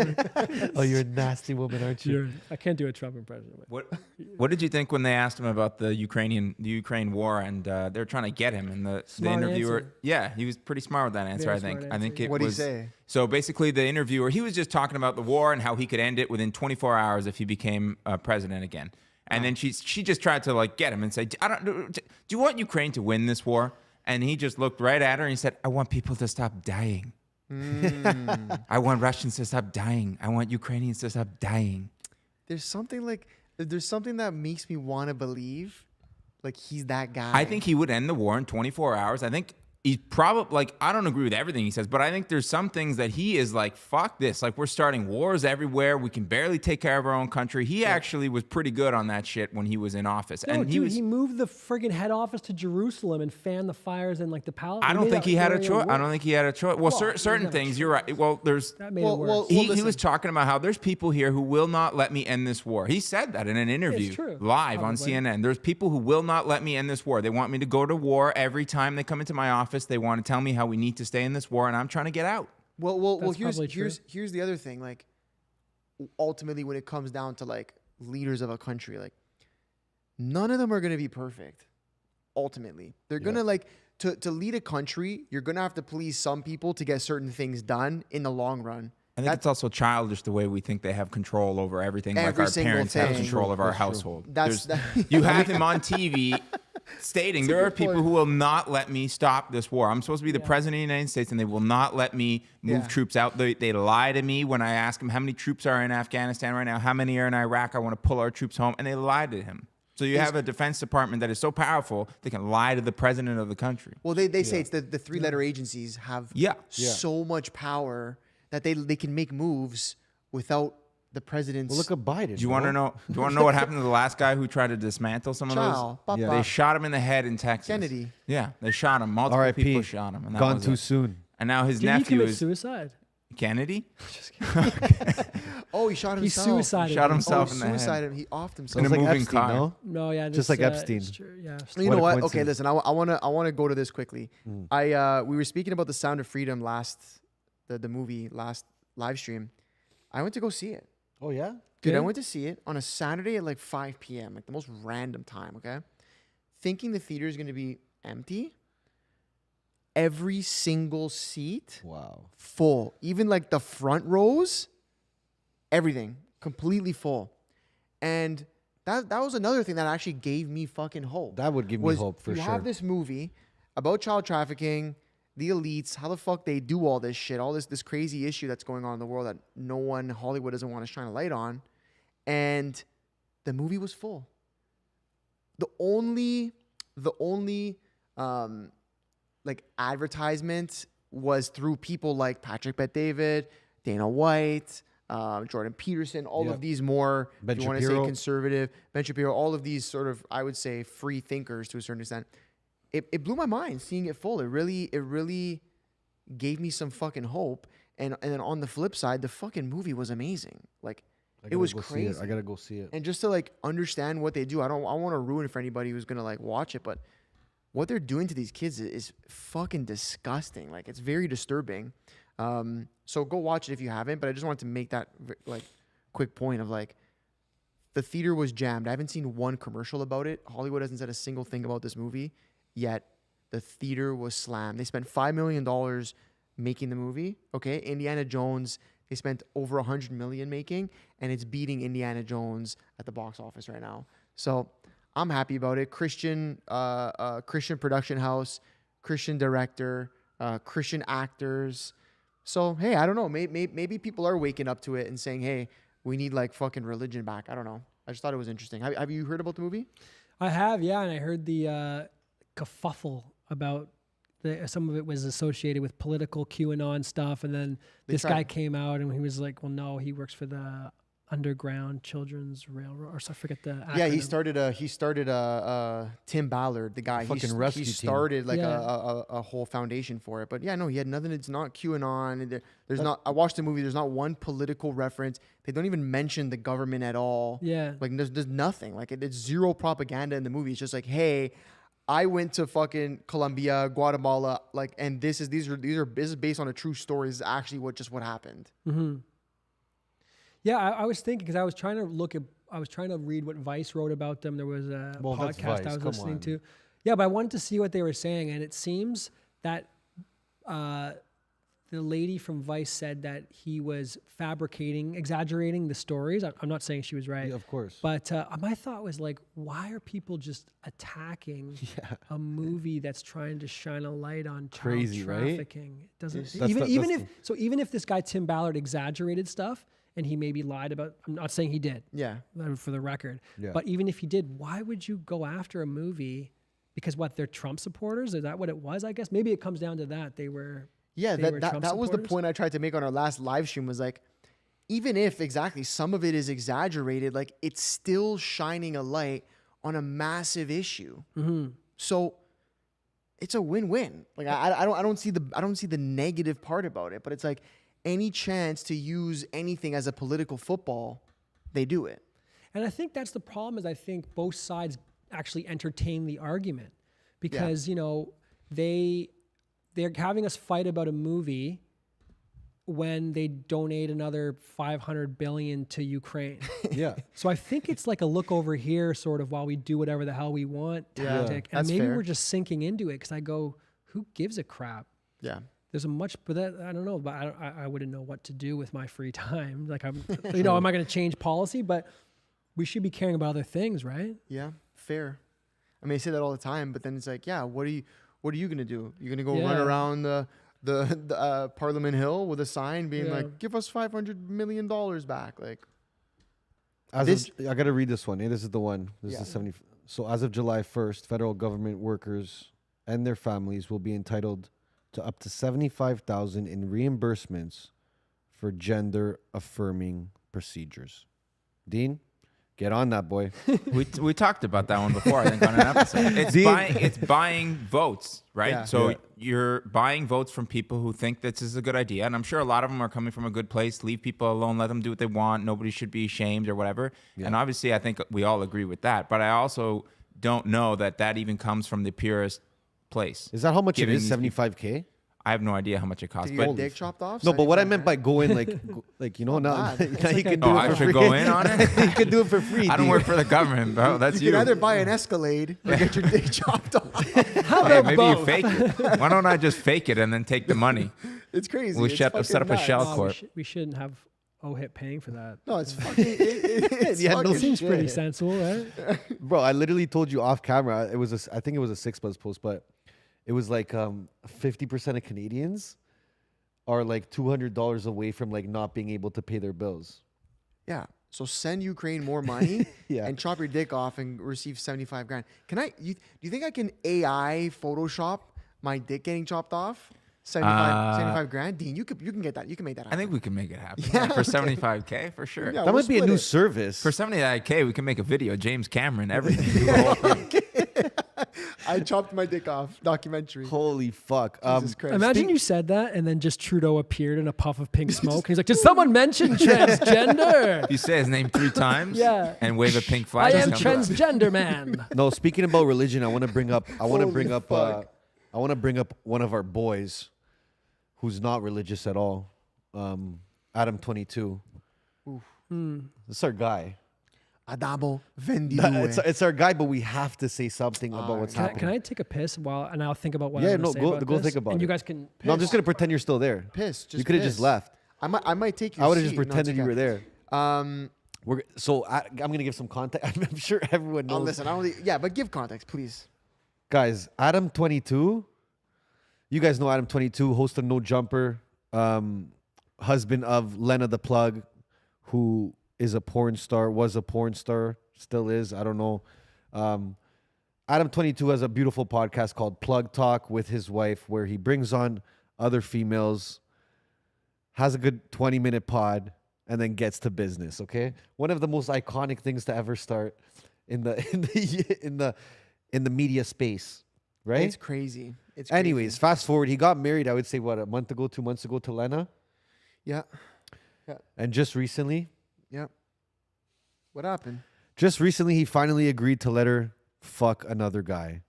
Oh, you're a nasty woman, aren't you?
I can't do a Trump impression.
What did you think when they asked him about the Ukraine war and they're trying to get him and the
Smart
interviewer?
answer.
Yeah, he was pretty smart with that answer.
Very
I think.
smart
I think
answer,
it
What'd he
was.
say?
So basically, the interviewer he was just talking about the war and how he could end it within 24 hours if he became president again. And then she just tried to like get him and say, do you want Ukraine to win this war? And he just looked right at her and he said, I want people to stop dying. I want Russians to stop dying. I want Ukrainians to stop dying.
There's something that makes me want to believe like he's that guy.
I think he would end the war in 24 hours. I think he's probably like, I don't agree with everything he says, but I think there's some things that he is like, fuck this. Like we're starting wars everywhere. We can barely take care of our own country. He actually was pretty good on that shit when he was in office.
No,
And
dude,
he
he moved the friggin' head office to Jerusalem and fanned the fires in like the palace.
I don't think he had a choice. I don't
Well,
think he had a choice. Well, certain
no,
things, you're right. Well, there's
that made
Well,
it worse.
well,
he
listen.
was talking about how there's people here who will not let me end this war. He said that in an interview
true,
live on
probably.
CNN. There's people who will not let me end this war. They want me to go to war every time they come into my office. They want to tell me how we need to stay in this war, and I'm trying to get out.
Well.
That's probably true.
Here's the other thing. Like, ultimately, when it comes down to like leaders of a country, like none of them are gonna be perfect. Ultimately, they're gonna like to lead a country. You're gonna have to please some people to get certain things done in the long run.
I think it's also childish the way we think they have control over everything, like
Every
our
single
parents have
thing.
control of our
That's true.
household.
That's
You have him on TV stating there are
good
people
point.
who will not let me stop this war. I'm supposed to be the president of the United States, and they will not let me move
Yeah.
troops out. They lie to me when I ask them how many troops are in Afghanistan right now, how many are in Iraq. I want to pull our troops home, and they lie to him. So you have a Defense Department that is so powerful they can lie to the president of the country.
Well, they say it's the three-letter agencies have
Yeah.
so much power that they can make moves without the president's.
Well, look at Biden.
Do you want to know? Do you want to know what happened to the last guy who tried to dismantle some of
Child,
those?
Papa.
They shot him in the head in Texas.
Kennedy.
Yeah, they shot him. Multiple
R.I.P.
people shot him. And that
Gone
was
too
it.
soon.
And now his
Did he
nephew
commit
is
suicide?
Kennedy.
Oh, he shot
He
himself.
suicided.
Shot
him.
himself
Oh,
in the head.
suicided. He offed
In
himself.
a
Sounds like
moving
Epstein,
car.
no?
No, yeah,
Just like Epstein.
it's true, yeah.
You
What
know
a
what? Okay,
coincidence.
listen. I want to go to this quickly. We were speaking about the Sound of Freedom the movie last live stream. I went to go see it.
Oh, yeah?
Dude, I
Good?
went to see it on a Saturday at like 5 p.m., like the most random time, okay? Thinking the theater is going to be empty. Every single seat
Wow.
full. Even like the front rows, everything completely full. And that was another thing that actually gave me fucking hope.
That would give me
was
hope for
you
sure.
have this movie about child trafficking, the elites, how the fuck they do all this shit, all this crazy issue that's going on in the world that no one, Hollywood doesn't want to shine a light on. And the movie was full. The only like advertisement was through people like Patrick Bet-David, Dana White, Jordan Peterson, all
Yep.
of these more,
Ben
if you want to say
Shapiro.
conservative, Ben Shapiro, all of these sort of, I would say, free thinkers to a certain extent. It blew my mind seeing it full. It really gave me some fucking hope. And then on the flip side, the fucking movie was amazing. Like, it was crazy.
I gotta go see it.
And just to like understand what they do, I want to ruin it for anybody who's gonna like watch it, but what they're doing to these kids is fucking disgusting. Like, it's very disturbing. So go watch it if you haven't. But I just wanted to make that like quick point of like, The theater was jammed. I haven't seen one commercial about it. Hollywood hasn't said a single thing about this movie yet. The theater was slammed. They spent $5 million making the movie. Okay, Indiana Jones. They spent over $100 million making, and it's beating Indiana Jones at the box office right now. So I'm happy about it. Christian production house, Christian director, Christian actors. So hey, I don't know. Maybe people are waking up to it and saying, hey, we need like fucking religion back. I don't know. I just thought it was interesting. Have you heard about the movie?
I have, yeah, and I heard the kerfuffle about some of it was associated with political QAnon stuff, and then this guy came out and he was like, "Well, no, he works for the Underground Children's Railroad," or so I forget the acronym.
Yeah, he started Tim Ballard, the guy.
Fucking rescue
he
team.
started like a whole foundation for it. But yeah, no, he had nothing. It's not QAnon. There's not. I watched the movie. There's not one political reference. They don't even mention the government at all.
Yeah,
like there's nothing. Like it's zero propaganda in the movie. It's just like, hey, I went to fucking Colombia, Guatemala, like, and this is based on a true story. This is actually what happened.
Mm-hmm. Yeah, I was thinking because I was trying to read what Vice wrote about them. There was a podcast I was listening to. Yeah, but I wanted to see what they were saying, and it seems that the lady from Vice said that he was exaggerating the stories. I'm not saying she was right.
Yeah, of course.
But my thought was like, why are people just attacking a movie that's trying to shine a light on child trafficking? Right? It doesn't even if this guy Tim Ballard exaggerated stuff and he maybe lied about, I'm not saying he did. Yeah. For the record. Yeah. But even if he did, why would you go after a movie? Because they're Trump supporters? Is that what it was? I guess maybe it comes down to that. They were that was the point I tried to make on our last live stream, was like, even if exactly some of it is exaggerated, like it's still shining a light on a massive issue. Mm-hmm. So it's a win-win. Like I don't see the negative part about it, but it's like any chance to use anything as a political football, they do it. And I think that's the problem, is I think both sides actually entertain the argument because, they're having us fight about a movie when they donate another $500 billion to Ukraine. Yeah. So I think it's like a look over here sort of while we do whatever the hell we want tactic. And maybe we're just sinking into it because I go, who gives a crap? Yeah. There's but I don't know, but I wouldn't know what to do with my free time. Like am I going to change policy? But we should be caring about other things, right? Yeah, fair. I mean, I say that all the time, but then it's like, yeah, what are you going to do? You're going to go run around the Parliament Hill with a sign being like, give us $500 million back. Like, I got to read this one. This is the one. This is the 70. So as of July 1st, federal government workers and their families will be entitled to up to $75,000 in reimbursements for gender affirming procedures. Dean? Get on that, boy. we talked about that one before, I think, on an episode. It's buying votes, right? Yeah. So you're buying votes from people who think this is a good idea. And I'm sure a lot of them are coming from a good place. Leave people alone. Let them do what they want. Nobody should be shamed or whatever. Yeah. And obviously, I think we all agree with that. But I also don't know that even comes from the purest place. Is that how much it is, $75K? I have no idea how much it costs. Do you get dick chopped off? No, but what I meant by go in, like now you can do it for free. I should go in on it? You can do it for free. I don't work for the government, bro. That's you. You can either buy an Escalade or get your dick chopped off. Maybe you fake it. Why don't I just fake it and then take the money? It's crazy. We'll set up a shell corp. We shouldn't have OHIP paying for that. No, it's fucking. It seems pretty sensible, right? Bro, I literally told you off camera. I think it was a 6 Buzz post, but it was like 50% of Canadians are like $200 away from like not being able to pay their bills. Yeah. So send Ukraine more money and chop your dick off and receive 75 grand. Do you think I can AI Photoshop my dick getting chopped off? 75 grand? Dean, you can get that. You can make that happen. I think we can make it happen. Yeah, for 75K, for sure. Yeah, that might be a new service. For 75K, we can make a video. James Cameron, everything. I chopped my dick off. Documentary. Holy fuck. Jesus Christ. Imagine you said that and then just Trudeau appeared in a puff of pink smoke. He's like, did someone mention transgender? You say his name 3 times and wave a pink flag. I am transgender, man. No, speaking about religion, I want to bring up one of our boys who's not religious at all. Adam 22. This is our guy.
Adamo Vendidue.
It's our guy, but we have to say something about what's happening.
Can I take a piss and I'll think about what
Yeah,
I'm gonna
no,
say
go-
about
go
this?
think about
and
it.
you guys can piss.
No, I'm just gonna pretend you're still there.
Piss.
You could have just left.
I might take your
I would have
seat.
just pretended you were there.
I'm
gonna give some context. I'm sure everyone knows.
listen. I don't. Yeah, but give context, please.
Guys, Adam 22. You guys know Adam 22, host of No Jumper, husband of Lena the Plug, who is a porn star, was a porn star, still is. I don't know. Adam 22 has a beautiful podcast called Plug Talk with his wife, where he brings on other females, has a good 20-minute pod, and then gets to business. Okay, one of the most iconic things to ever start in the media space, right?
It's crazy. It's crazy.
Anyways, fast forward. He got married, I would say, what, a month ago, 2 months ago to Lena?
Yeah.
And just recently,
What happened?
he finally agreed to let her fuck another guy.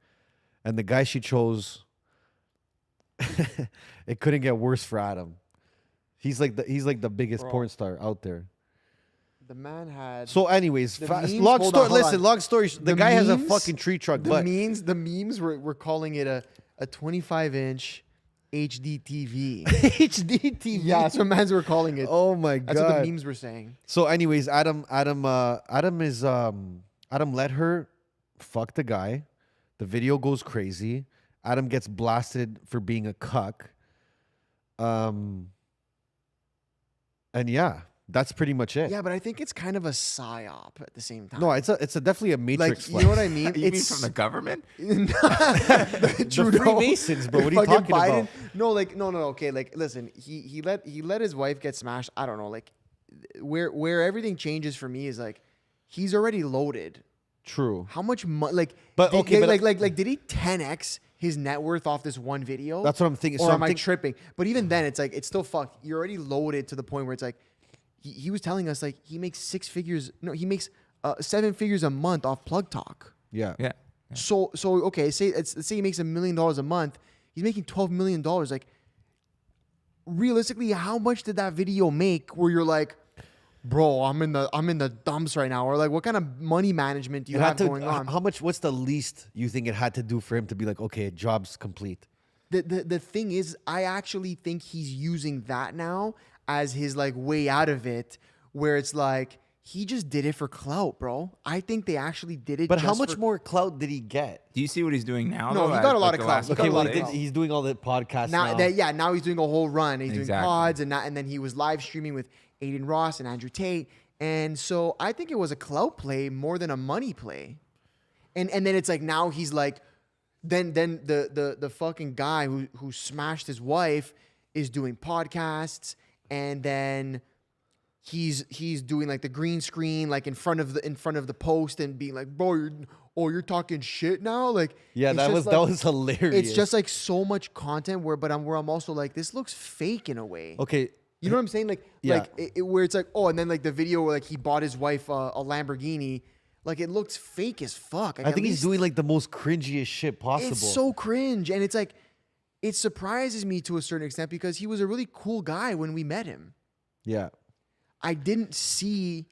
And the guy she chose, it couldn't get worse for Adam. He's like the biggest
Bro.
porn star out there.
The man had.
So anyways,
The memes-
long
hold
story.
on, hold
Listen,
on.
long story. The
The
guy has a
memes-
fucking tree trunk,
the
but
memes were calling it a 25-inch HD TV.
HD TV.
Yeah, that's what mans were calling it.
Oh my
That's what
god.
the memes were saying.
So, anyways, Adam let her fuck the guy. The video goes crazy. Adam gets blasted for being a cuck. And yeah, that's pretty much it.
Yeah, but I think it's kind of a psyop at the same time.
No, it's definitely a matrix.
like, you know what I mean?
You mean from the government?
the
The Freemasons, bro. What are you
Fucking
talking about?
No, no. Okay, like listen, he let his wife get smashed. I don't know, like where everything changes for me is like he's already loaded.
True.
How much money? Like,
But,
did,
okay, but-
like, did he 10x his net worth off this one video?
That's what I'm thinking.
Or
So
am
I'm
I
think-
tripping? But even then, it's like it's still fucked. You're already loaded to the point where it's like he was telling us like he makes 6 figures. No, he makes 7 figures a month off Plug Talk.
Yeah.
Yeah.
So okay, let's say he makes $1 million a month. He's making $12 million. Like realistically, how much did that video make? Where you're like, bro, I'm in the dumps right now, or like, what kind of money management do you
It
have
had to,
going on?
how much? What's the least you think it had to do for him to be like, okay, job's complete?
The thing is, I actually think he's using that now as his like way out of it, where it's like he just did it for clout, bro. I think they actually did it.
But how
just
much
for-
more clout did he get?
Do you see what he's doing now?
No,
though,
he
at,
got a lot
like,
of
the
clout.
last
He got
Okay,
a
couple
lot
well,
of
he
clout.
he's doing all the podcasts
now,
now.
now he's doing a whole run. He's doing
Exactly.
pods and then he was live streaming with Aiden Ross and Andrew Tate. And so I think it was a clout play more than a money play. And then it's like now he's like, then the fucking guy who smashed his wife is doing podcasts, and then he's doing like the green screen like in front of the post and being like, bro, you're talking shit now, like
Yeah,
it's
that
just
was
like-
hilarious.
It's just like so much content where I'm also like, this looks fake in a way.
okay.
You know what I'm saying? Like,
Yeah.
like where it's like, oh, and then like the video where like he bought his wife a Lamborghini, like it looks fake as fuck. Like,
I
at
think he's
least
doing like the most cringiest shit possible.
it's so cringe, and it's like, it surprises me to a certain extent because he was a really cool guy when we met him.
Yeah.
I didn't foresee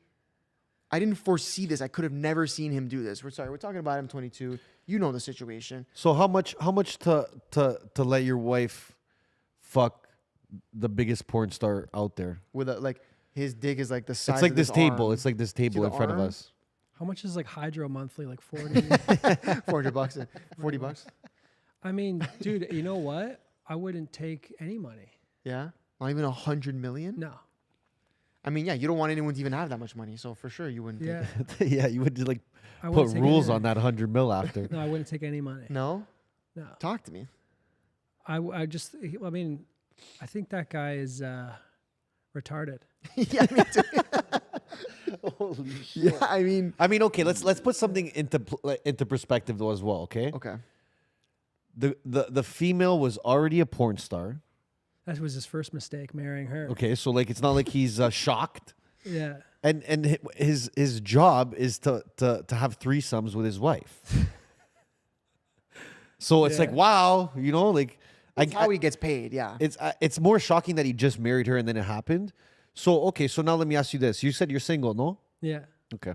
this. I could have never seen him do this. We're talking about M22. You know the situation.
So how much to let your wife fuck the biggest porn star out there?
With like his dick is like the size.
It's like
of
this table.
arm.
It's like this table
the
in front of
arm?
us.
How much is like hydro monthly? Like 40.
$400, $40.
I mean, dude, you know what? I wouldn't take any money.
Yeah, not even 100 million.
No.
I mean, yeah, you don't want anyone to even have that much money, so for sure you wouldn't.
Yeah.
Take it.
Yeah, you would like
I
put
wouldn't take
rules
any-
on that 100 mil after.
No, I wouldn't take any money.
No,
No.
talk to me.
I mean, I think that guy is retarded.
Yeah, me too.
Holy shit.
Yeah, I mean,
Okay, let's put something into perspective though as well, okay?
okay.
The female was already a porn star.
That was his first mistake, marrying her.
Okay, so like it's not like he's shocked.
Yeah.
And his job is to have threesomes with his wife. So it's
Yeah.
like, wow, you know, like
That's how he gets paid. Yeah.
it's more shocking that he just married her and then it happened. So okay, so now let me ask you this: you said you're single, no?
Yeah.
Okay.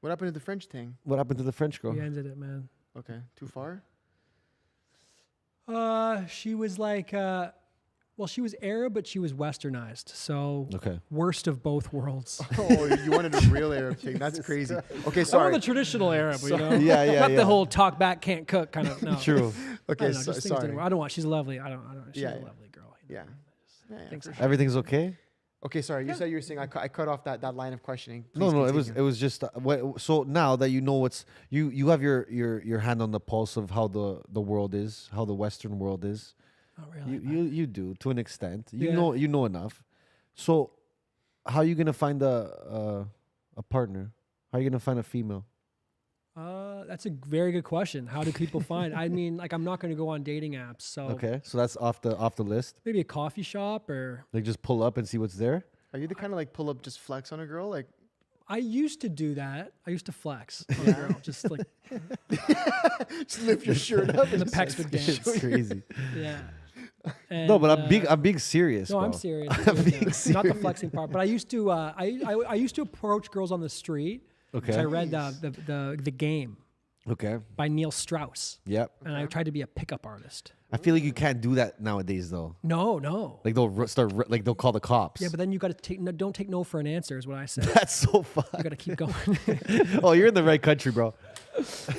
What happened to the French thing?
What happened to the French girl?
We ended it, man.
Okay, too far.
She was like, well, she was Arab, but she was Westernized. So
Okay.
worst of both worlds.
Oh, you wanted a real Arab thing. That's crazy. Okay,
Or
sorry.
the traditional Arab, you know?
Yeah.
Not the whole talk back, can't cook kind of. No.
True.
I
Okay,
don't know, just things
sorry.
didn't work. I don't want. She's lovely. I don't. She's
Yeah,
a
yeah.
lovely girl. you know?
Yeah.
Things
for
like-
sure.
Everything's okay?
Okay, sorry. You said you were saying I cut off that line of questioning.
No,
Please
it
continue.
was just so now that you know what's you have your hand on the pulse of how the world is, how the Western world is.
Not really.
You do to an extent. You
Yeah.
know enough. So how are you gonna find a partner? How are you gonna find a female?
That's a very good question. How do people find? I mean, like, I'm not going to go on dating apps. So
Okay, so that's off the list.
maybe a coffee shop, or
Like just pull up and see what's there.
Are you the kind of like pull up, just flex on a girl? Like,
I used to do that. I used to flex on a girl, just like
just lift your shirt up
the
and
pecs would dance.
It's crazy.
Yeah.
No, but
And,
I'm being serious.
No, I'm
bro.
serious.
I'm
with
being
that. Not the flexing part, but I used to. I used to approach girls on the street.
Okay.
So I read the Game
Okay.
by Neil Strauss,
Yep.
and I tried to be a pickup artist.
I feel like you can't do that nowadays though.
No.
Like they'll call the cops.
Yeah, but then you got to take. No, don't take no for an answer, is what I said.
That's so fun.
You got to keep going.
Oh, you're in the right country, bro.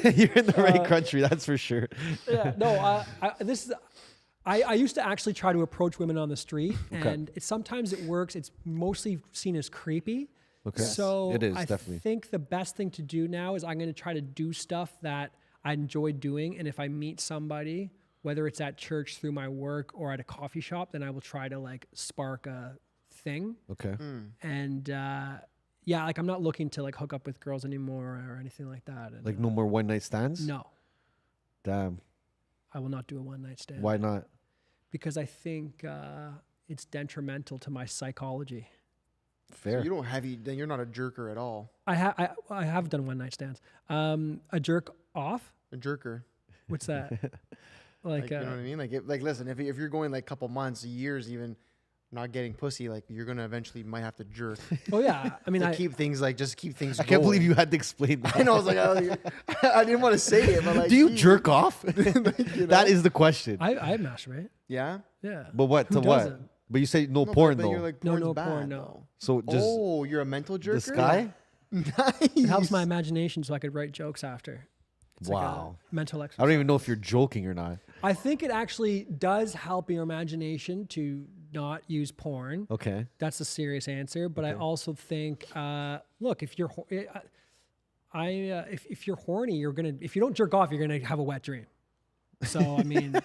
You're in the right country, that's for sure.
Yeah, no, I used to actually try to approach women on the street,
Okay.
and sometimes it works. It's mostly seen as creepy.
Okay.
So
It is,
I
definitely.
think the best thing to do now is I'm going to try to do stuff that I enjoy doing, and if I meet somebody, whether it's at church through my work or at a coffee shop, then I will try to like spark a thing.
Okay.
And yeah, like I'm not looking to like hook up with girls anymore or anything like that. And,
Like no more one night stands?
no,
Damn.
I will not do a one night stand.
Why not?
Because I think it's detrimental to my psychology.
Fair.
you don't have then you're not a jerker at all.
I have done one night stands. A jerk off?
A jerker.
What's that?
Like, you know what I mean? Like listen, if you're going like a couple months, years, even not getting pussy, like you're gonna eventually might have to jerk.
Oh yeah. I mean,
to
I
keep things
I can't believe you had to explain that.
I know. I was like, I didn't want to say it, but like,
Do you
geez.
jerk off?
You know?
That is the question.
I masturbate.
Yeah.
Yeah.
But what?
Who
To what?
doesn't?
But you say no
No,
porn
but
though.
You're like,
No,
porn's
no
bad,
porn, no.
though.
So just
Oh, you're a mental jerker.
the sky?
Nice.
It helps my imagination so I could write jokes after. It's like a
Wow.
mental
I
exercise.
don't even know if you're joking or not.
I think it actually does help your imagination to not use porn.
Okay.
That's a serious answer, but I
Okay.
also think, look, if you're, if you're horny, if you don't jerk off, you're gonna have a wet dream. So I mean,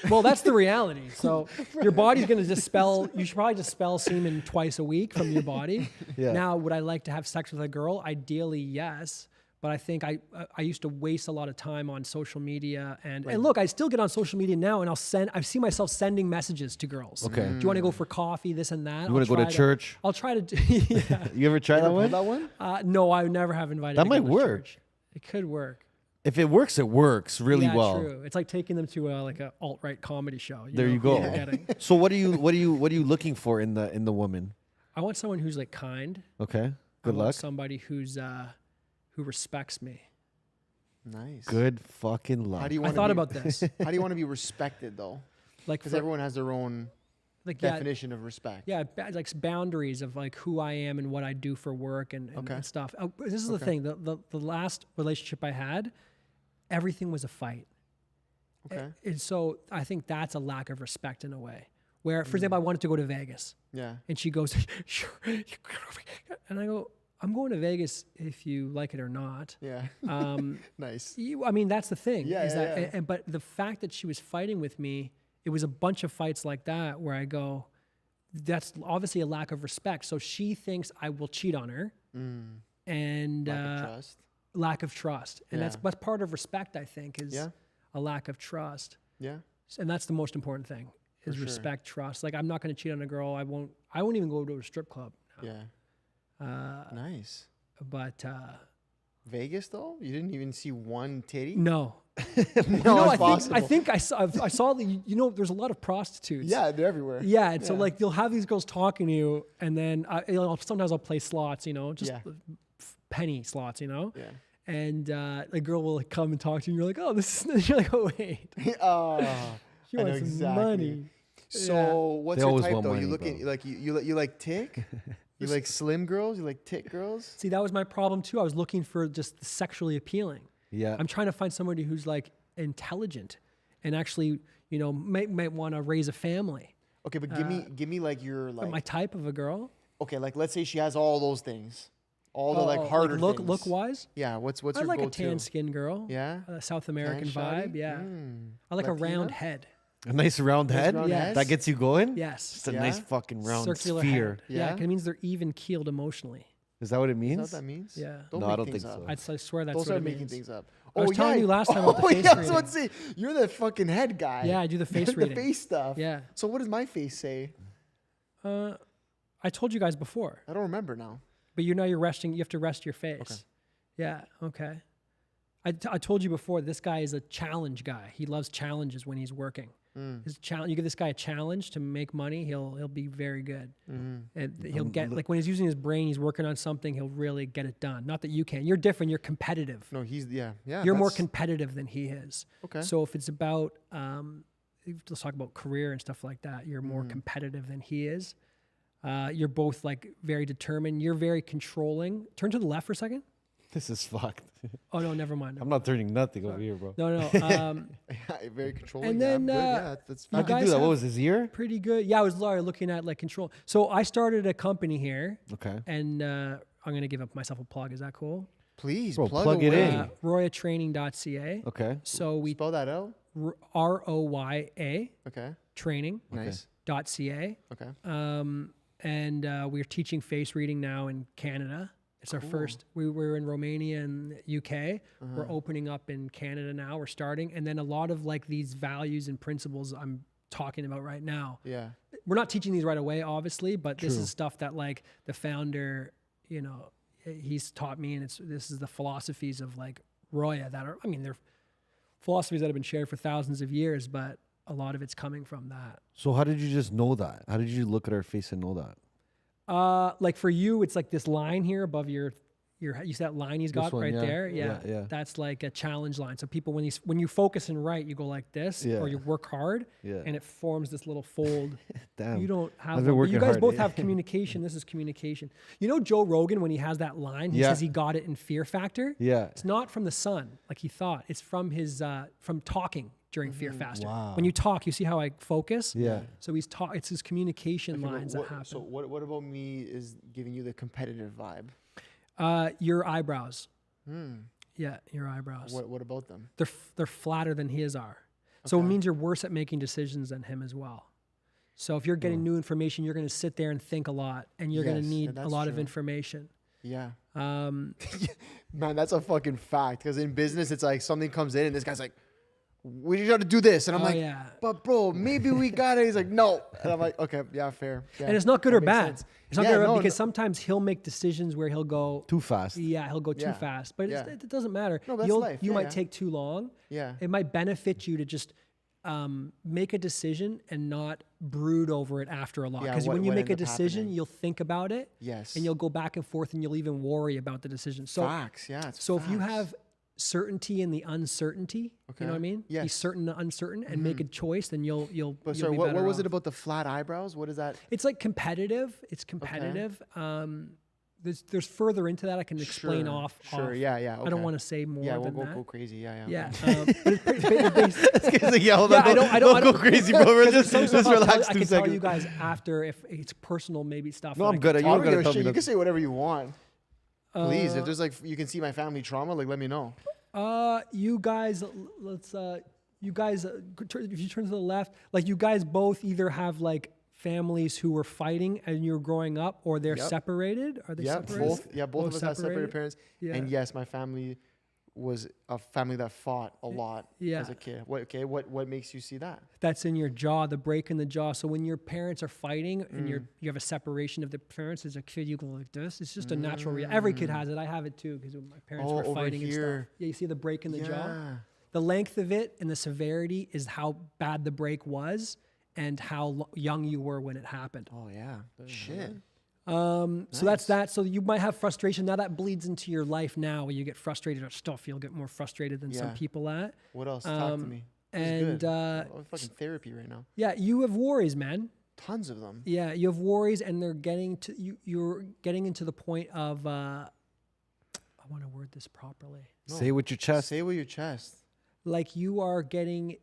well, that's the reality. So your body's gonna dispel. You should probably dispel semen twice a week from your body.
Yeah.
Now, would I like to have sex with a girl? Ideally, yes. But I think I used to waste a lot of time on social media, and look, I still get on social media now, and I see myself sending messages to girls.
Okay.
Do you want to go for coffee? This and that.
You want to go to church?
I'll try to do. Yeah.
You ever try that
Ever
one?
pulled that one?
No, I would never have invited.
That
a
might
girl to
work.
church. It could work.
If it works really
Yeah,
well.
true. It's like taking them to like a alt-right comedy show.
There
know
you
who
go.
you're getting.
So what are you looking for in the woman?
I want someone who's like kind.
Okay.
I
Good
want
luck.
somebody who's who respects me.
Nice.
Good fucking luck.
How do you
I
want?
thought about this.
How do you want to be respected though?
Like,
Because
for-
everyone has their own
like
definition of respect.
Yeah, like boundaries of like who I am and what I do for work and
Okay.
stuff. This is the
Okay.
thing. The last relationship I had, everything was a fight.
Okay.
And so I think that's a lack of respect in a way. Where,
Mm.
for example, I wanted to go to Vegas.
Yeah.
And she goes, sure. And I go, I'm going to Vegas if you like it or not.
Yeah. Nice.
I mean, that's the thing.
Yeah,
is
yeah,
that,
yeah.
but the fact that she was fighting with me, it was a bunch of fights like that where I go, that's obviously a lack of respect. So she thinks I will cheat on her. And
Lack of trust.
lack of trust. And
Yeah.
that's part of respect, I think, is
Yeah.
a lack of trust.
Yeah.
And that's the most important thing is
sure.
respect, trust. Like, I'm not going to cheat on a girl. I won't even go to a strip club.
Yeah. Nice.
But
Vegas though, you didn't even see one titty.
no.
No,
I
it's possible.
think I saw the, there's a lot of prostitutes.
Yeah, they're everywhere.
Yeah. And so
Yeah.
like you'll have these girls talking to you, and then sometimes I'll play slots, just
Yeah.
penny slots, you know?
Yeah.
And a girl will like come and talk to you, and you're like, oh, this is, you're like, oh, wait.
Oh,
She
I know
wants some
exactly.
money.
So what's
They
your
always
type
want
though?
money,
You looking
bro.
like you like tick? You like slim girls? You like tick girls?
See, that was my problem too. I was looking for just sexually appealing.
Yeah.
I'm trying to find somebody who's like intelligent and actually, you know, might want to raise a family.
Okay, but give me like your
But
like
my type of a girl.
okay, like let's say she has all those things, all the like harder
look
things.
look wise.
Yeah, what's
I
your
like a
go-to?
tan skin girl.
Yeah,
A South American
shoddy?
vibe. Yeah.
Mm.
I like
Latina?
a round head.
A nice round head.
round
head?
That gets you going.
Yes.
Just a
Yeah?
nice fucking round
Circular
sphere.
head. Yeah,
Yeah?
'cause it means they're even keeled emotionally.
Is that what it
Is that
means?
what that means?
Yeah.
Don't
No,
make
I don't
things
think
up.
so.
I swear that's
Don't
what
start
it
making
means.
things up.
I was telling you last time about the
oh,
face
yeah, I was about to
reading.
say, you're the fucking head guy.
Yeah, I do the face
the
reading.
face stuff.
Yeah.
So what does my face say?
I told you guys before,
I don't remember now.
but you're resting. You have to rest your face.
Okay.
Yeah. Okay. I told you before. This guy is a challenge guy. He loves challenges when he's working. His challenge. You give this guy a challenge to make money, he'll be very good, and he'll get like when he's using his brain, he's working on something. He'll really get it done. Not that you can. You're different. You're competitive.
No, he's yeah.
You're more
that's-
competitive than he is.
Okay.
So if it's about let's talk about career and stuff like that. You're more competitive than he is. You're both like very determined. You're very controlling. Turn to the left for a second.
This is fucked.
Oh no, never mind.
I'm not turning nothing over here, bro.
No.
very controlling.
And
yeah,
then,
I'm good. Yeah, that's
How'd
you
you
guys
do that? What
have-
was his ear?
Pretty good. Yeah, I was looking at like control. So I started a company here,
Okay.
and I'm gonna give up myself a plug. Is that cool?
Please
Bro,
plug
plug it
away.
in.
Royatraining.ca.
Okay.
So we
Spell that out.
ROYA
Okay.
training.ca.
Nice. Okay.
And we're teaching face reading now in Canada. It's our first. We were in Romania and UK. We're opening up in Canada now. We're starting, and then a lot of like these values and principles I'm talking about right now.
Yeah.
We're not teaching these right away, obviously, but this
True.
is stuff that like the founder, you know, he's taught me, and this is the philosophies of like Roya that are. I mean, they're philosophies that have been shared for thousands of years, but a lot of it's coming from that.
So how did you just know that? How did you look at our face and know that?
Like for you, it's like this line here above your you see that line he's got
one,
right
yeah.
there?
Yeah, yeah.
That's like a challenge line. So people, when you focus and write, you go like this,
Yeah.
or you work hard,
Yeah.
and it forms this little fold.
Damn.
You don't have
I've been
one, but you
working
guys
hard,
both
eh?
have communication. This is communication. You know Joe Rogan, when he has that line, he
Yeah.
says he got it in Fear Factor.
Yeah.
It's not from the sun like he thought. It's from his from talking during Fear Factor.
Wow.
When you talk, you see how I focus?
Yeah.
So it's his communication
Okay, but
lines that happen.
So what about me is giving you the competitive vibe?
Your eyebrows. Yeah, your eyebrows.
What about them?
They're flatter than his are. So it means you're worse at making decisions than him as well. So if you're getting new information, you're going to sit there and think a lot, and you're going
Yes,
to
yeah,
need a
that's
lot of
true.
information.
Yeah.
Um,
Man, that's a fucking fact. Because in business, it's like something comes in and this guy's like, we got to do this. And I'm
Oh,
like,
yeah.
but bro, maybe we got it. He's like, no. And I'm like, okay, yeah, fair. Yeah,
and it's not good
that
or
makes
bad.
sense.
It's not
Yeah,
good or bad
no,
because
no.
sometimes he'll make decisions where he'll go,
Too fast.
yeah, he'll go too
Yeah.
fast. But
Yeah.
it doesn't matter.
No, that's life.
You
Yeah,
might
yeah.
take too long.
Yeah.
It might benefit you to just make a decision and not brood over it after a lot.
Yeah,
Because
what-
when you
what
make a
ended up
decision,
happening.
you'll think about it.
Yes.
And you'll go back and forth and you'll even worry about the decision. So
Facts. Yeah. It's
So if you
facts.
have certainty in the uncertainty, you
Okay.
know what I mean? Be
Yes.
certain and uncertain and make a choice, then you'll
But
you'll
sorry,
be
what
better
was it
off.
about the flat eyebrows? What is that?
It's like competitive. It's competitive. There's further into that I can explain
Sure,
off.
Sure.
off.
Yeah. Yeah.
I don't
okay.
want to say more
Yeah, we'll
than
go
that.
go crazy. Yeah.
Yeah, but it's pretty based.
It's like, yeah, hold
Yeah,
on.
I don't
go crazy, bro. We're
Because
just,
some stuff
just
I'll tell
relax
you- I
2
can tell
seconds.
you guys after if it's personal, maybe stuff.
No,
that
I'm
I
good.
can
You
I
don't
don't
gotta
give a
tell
shit.
me
You can
nothing.
say whatever you want. Please, if
Uh,
there's like you can see my family trauma, like let me know.
You guys, let's. You guys, if you turn to the left, like you guys both either have like families who were fighting and you're growing up, or they're
Yep.
separated. Are they
Yeah,
separated?
both. Yeah, both of us have separated parents.
Yeah.
And yes, my family was a family that fought a lot
Yeah.
as a kid. What makes you see that?
That's in your jaw, the break in the jaw. So when your parents are fighting and you have a separation of the parents as a kid, you go like this. It's just a natural reaction. Every kid has it. I have it too because my parents
Oh,
were
over
fighting and
here.
stuff. Yeah, you see the break in the jaw.
Yeah.
The length of it and the severity is how bad the break was and how young you were when it happened.
Oh yeah. Shit.
So that's that. So you might have frustration. Now that bleeds into your life now where you get frustrated or stuff. You'll get more frustrated than some people at.
What else? Talk to me.
And
I'm fucking therapy right now.
yeah, you have worries, man.
Tons of them.
Yeah, you have worries, and they're getting to you. You're getting into the point of. I want to word this properly.
No. Say it with your chest.
Say it with your chest.
Like you are getting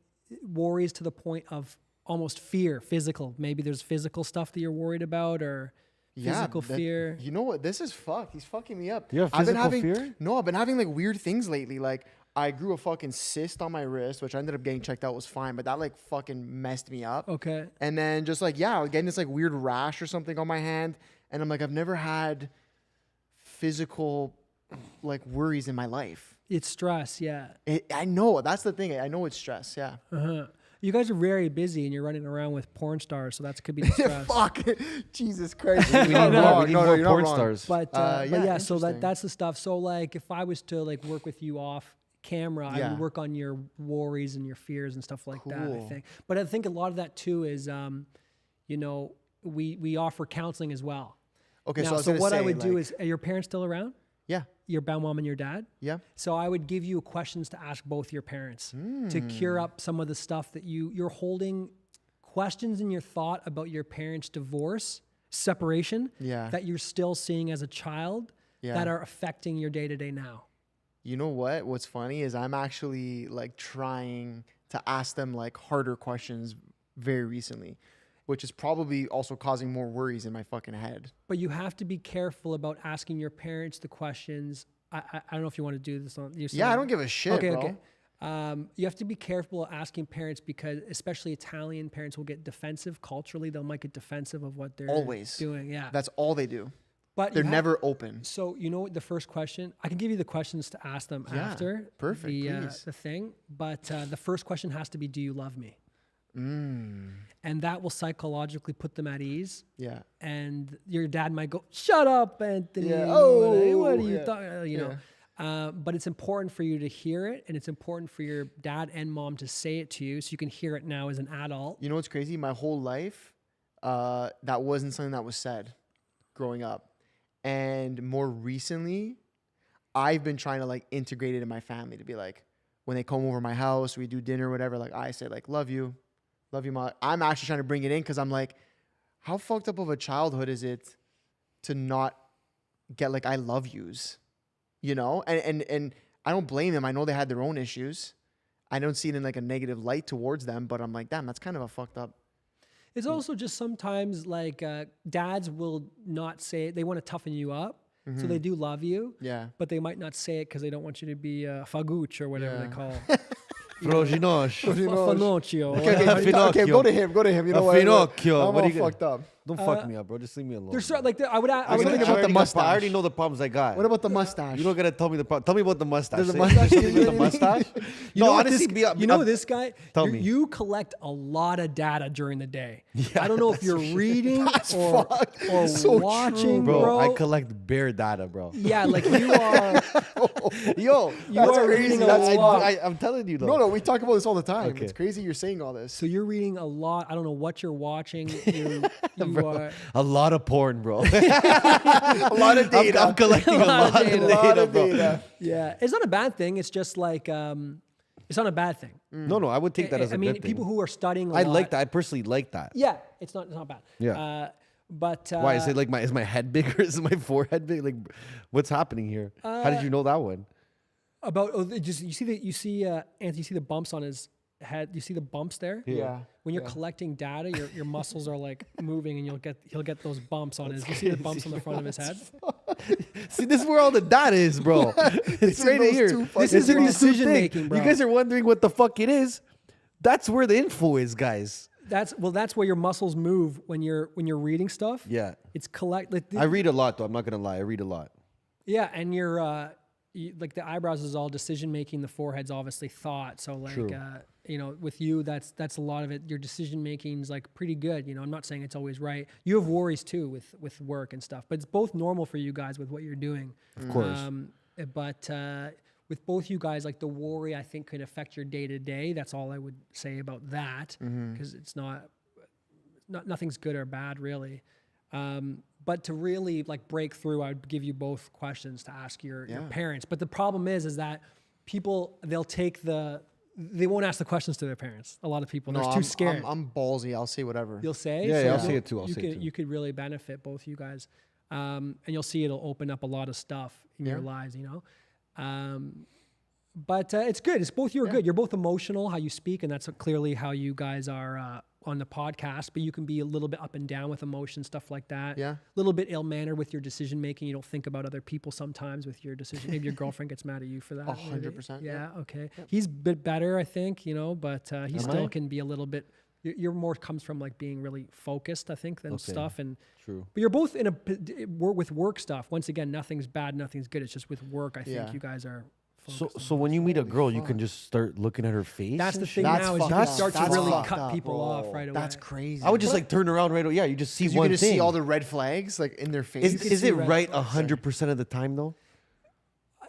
worries to the point of almost fear, physical. Maybe there's physical stuff that you're worried about, or physical fear.
You know what? This is fucked. He's fucking me up.
You have physical fear?
No, I've been having like weird things lately. Like I grew a fucking cyst on my wrist, which I ended up getting checked out, was fine, but that like fucking messed me up.
Okay.
And then just like, I was getting this like weird rash or something on my hand. And I'm like, I've never had physical like worries in my life.
It's stress, yeah.
I know. That's the thing. I know it's stress. Yeah.
Uh-huh. You guys are very busy and you're running around with porn stars, so that could be the stress.
Fuck. Jesus Christ.
We need more porn stars.
But yeah, so
interesting.
that's the stuff. So like if I was to like work with you off camera, I would work on your worries and your fears and stuff like that, I think. But I think a lot of that too is you know, we offer counseling as well.
Okay,
now,
so
what I would do is, are your parents still around?
Yeah.
Your mom and your dad?
Yeah.
So I would give you questions to ask both your parents to cure up some of the stuff that you're holding questions in your thought about your parents' divorce, separation, that you're still seeing as a child that are affecting your day-to-day now.
You know what? What's funny is I'm actually like trying to ask them like harder questions very recently, which is probably also causing more worries in my fucking head.
But you have to be careful about asking your parents the questions. I don't know if you want to do this on your side.
Yeah, I don't give a shit, bro.
Okay. You have to be careful asking parents because especially Italian parents will get defensive culturally. They might get defensive of what they're doing. Yeah.
That's all they do.
But
they're never open.
So you know what the first question, I can give you the questions to ask them after
perfect,
the thing. But the first question has to be, do you love me? And that will psychologically put them at ease. Yeah. And your dad might go, shut up, Anthony. Yeah. Oh, what are you talking? You know. But it's important for you to hear it, and it's important for your dad and mom to say it to you, so you can hear it now as an adult.
You know what's crazy? My whole life, that wasn't something that was said growing up, and more recently, I've been trying to like integrate it in my family to be like, when they come over my house, we do dinner, whatever. Like I say, like, love you. Love you, Mom. I'm actually trying to bring it in because I'm like, how fucked up of a childhood is it to not get like I love yous, you know? And I don't blame them. I know they had their own issues. I don't see it in like a negative light towards them, but I'm like, damn, that's kind of a fucked up.
It's also just sometimes like dads will not say it. They want to toughen you up. So they do love you. Yeah. But they might not say it because they don't want you to be faguch or whatever they call
Froginosh.
Finocchio.
Okay, go to him. You know what?
Finocchio.
I'm all fucked up.
Don't fuck me up, bro. Just leave me alone.
There's like I would
think about the mustache.
I already know the problems I got.
What about the mustache?
You don't gotta tell me the problem. Tell me about the mustache.
There's a mustache.
The mustache.
You know, honestly, you know this guy.
Tell me.
You collect a lot of data during the day. Yeah, I don't know if you're reading or watching,
bro. I collect bare data, bro.
Yeah, like you are.
Yo,
you are reading a lot.
I'm telling you though.
No, we talk about this all the time. Okay. It's crazy you're saying all this.
So you're reading a lot. I don't know what you're watching. You are
a lot of porn, bro.
A lot of data.
I'm collecting a lot of data.
Yeah, it's not a bad thing. It's just like it's not a bad thing.
No, I would take that as a good thing.
People who are studying
I like that. I personally like that.
Yeah, it's not bad.
Yeah.
But
why is it like is my head bigger? Is my forehead big? Like, what's happening here? How did you know that one?
You see Anthony, you see the bumps on his head. You see the bumps there?
Yeah.
When you're collecting data, your muscles are like moving, and he'll get those bumps on his. You see the bumps on the front of his head?
See, this is where all the data is, bro. It's right here.
This is your decision making, bro.
You guys are wondering what the fuck it is. That's where the info is, guys.
That's where your muscles move when you're reading stuff.
Yeah.
It's collect. Like,
I read a lot though. I'm not gonna lie. I read a lot.
Yeah, and your like the eyebrows is all decision making. The forehead's obviously thought. So like you know, with you, that's a lot of it. Your decision making is like pretty good. You know, I'm not saying it's always right. You have worries too with work and stuff, but it's both normal for you guys with what you're doing.
Of course.
But with both you guys, like the worry, I think could affect your day to day. That's all I would say about that, because it's nothing's good or bad really. But to really like break through, I'd give you both questions to ask your parents. But the problem is that people, they won't ask the questions to their parents. A lot of people, they're too scared.
I'm ballsy. I'll say whatever.
You'll say?
Yeah, I'll say it too.
You could really benefit, both you guys. And you'll see it'll open up a lot of stuff in your lives, you know? But it's good. It's both, you're good. You're both emotional, how you speak, and that's clearly how you guys are on the podcast, but you can be a little bit up and down with emotion, stuff like that.
Yeah.
A little bit ill-mannered with your decision-making. You don't think about other people sometimes with your decision. Maybe your girlfriend gets mad at you for that.
100%.
Yeah, okay. Yep. He's a bit better, I think, you know, but he still can be a little bit, you're more comes from like being really focused, I think, than stuff. And
True.
But you're both in with work stuff. Once again, nothing's bad, nothing's good. It's just with work, I think you guys are
So when you meet a girl, you can just start looking at her face.
That's the thing
That's
now, is you
fucked
can
up.
start to
That's
really
fucked
cut
up.
people off right away.
That's crazy.
I would just like turn around right away. Yeah, you just see
you're
one
gonna
thing.
see all the red flags like in their face.
Is it right 100% of the time though?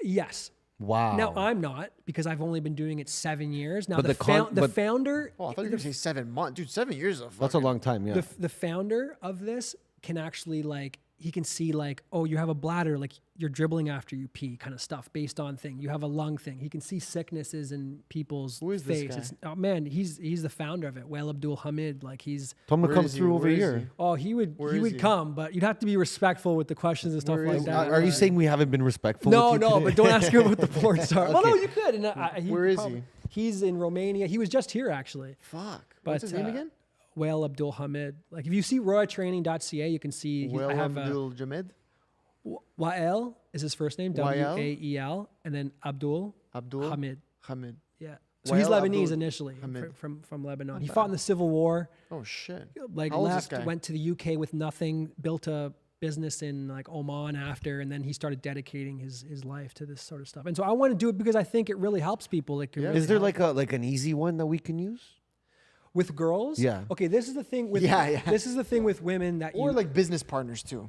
Yes.
Wow.
Now I'm not, because I've only been doing it 7 years. Now
But
the founder.
Oh, I thought you were gonna say 7 months, dude. 7 years of
That's a long time. Yeah.
The founder of this can actually like, he can see like, oh, you have a bladder, like you're dribbling after you pee, kind of stuff based on thing. You have a lung thing. He can see sicknesses in people's
Who is
face.
this guy?
Oh man, he's the founder of it. Wael Abdul Hamid, like he's.
Tell him to
Where
come
is he?
through over
Where is
here.
he?
Oh, he would
he?
come, but you'd have to be respectful with the questions and stuff
Where
like
is he?
that.
Are you saying we haven't been respectful?
No,
with you
no,
today?
but don't ask him about the porn star. Well, no, you could. And
Where is he?
He's in Romania. He was just here actually.
Fuck.
But,
What's his name again?
Wael Abdul Hamid. Like if you see royatraining.ca, you can see I have
Abdul Jamid.
Wael is his first name,
Wael?
Wael, and then Abdul Hamid.
Hamid.
Yeah. So he's
Wael
Lebanese
Abdul
initially
Hamid.
from Lebanon. He fought in the Civil War,
Oh shit.
like
How old is this
left,
guy?
went to the UK with nothing, built a business in like Oman after, and then he started dedicating his life to this sort of stuff. And so I want to do it because I think it really helps people. It can really
Is there
help.
like an easy one that we can use?
With girls?
Yeah.
Okay, this is the thing with this is the thing with women that
Or
you
like business partners too.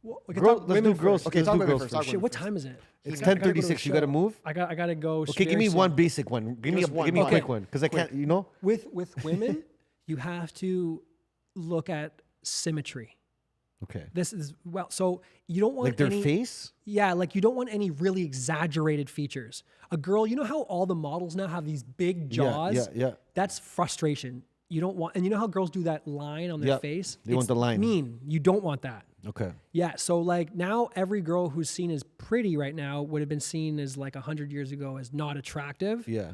well, we can
Girl,
talk
let's
women
do girls.
first.
Okay,
Let's
talk
do
about it
girls
first.
first.
Talk
Shit, what time is it?
It's
I gotta go to
10:36.
the
You gotta
show.
move.
I gotta go.
Okay, give me
very
one
soon.
basic one. Give me
Just one.
a
Okay.
quick one because I can't. You know.
With women, you have to look at symmetry.
Okay.
This is so you don't want
Like their
any,
face.
Yeah, like you don't want any really exaggerated features. A girl, you know how all the models now have these big jaws?
Yeah.
That's frustration. You don't want, and you know how girls do that line on their
Yeah,
face?
they want the line.
Mean. You don't want that.
Okay.
Yeah, so like now every girl who's seen as pretty right now would have been seen as like 100 years ago as not attractive.
Yeah.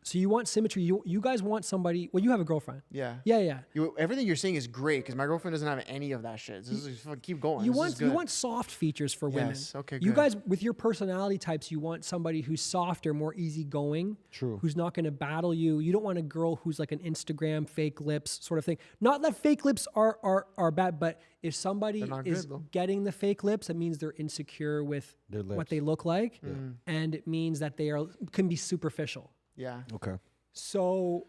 So you want symmetry. You guys want somebody. Well, you have a girlfriend.
Yeah.
Yeah.
Everything you're saying is great because my girlfriend doesn't have any of that shit. This is keep going.
You
This is
want
good.
soft features for women.
Yes, okay,
You
good.
guys with your personality types, you want somebody who's softer, more easygoing.
True.
Who's not going to battle you. You don't want a girl who's like an Instagram fake lips sort of thing. Not that fake lips are bad, but if somebody
They're not
is
good, though.
getting the fake lips, it means they're insecure with
Their
what
lips.
they look like, and it means that they can be superficial.
Yeah.
Okay.
So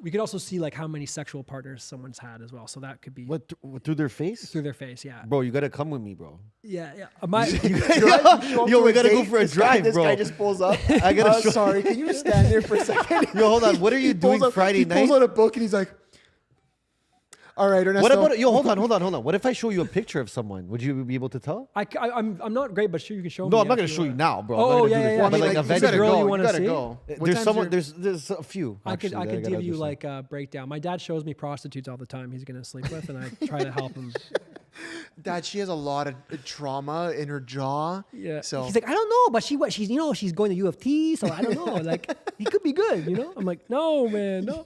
we could also see like how many sexual partners someone's had as well. So that could be
What through their face?
through their face. Yeah.
Bro, you gotta come with me, bro.
Yeah.
Yo, we gotta go for a drive,
this
bro.
guy just pulls up.
I gotta show-
Sorry, can you just stand there for a second?
Yo, hold on. What are you
He pulls
doing
up-
Friday
he
night?
pulls out a book and he's like, "All right, Ernesto."
What about yo? Hold on. What if I show you a picture of someone? Would you be able to tell?
I'm not great, but sure you can show me.
No, I'm not
if
gonna show you
want.
now, bro.
Oh,
I'm not gonna
yeah,
do this.
yeah,
But
I mean,
like
like,
a
is
vendor.
that a girl you
You
wanna
gotta
see?
go. What
There's
time's
someone.
your-
There's a few.
I could
actually, that
give
gotta
you
understand.
like a breakdown. My dad shows me prostitutes all the time. He's gonna sleep with, and I try to help him.
Dad, she has a lot of trauma in her jaw.
Yeah.
So
He's like, I don't know, but she's she's going to U of T, so I don't know. Like he could be good, you know. I'm like, no, man, no.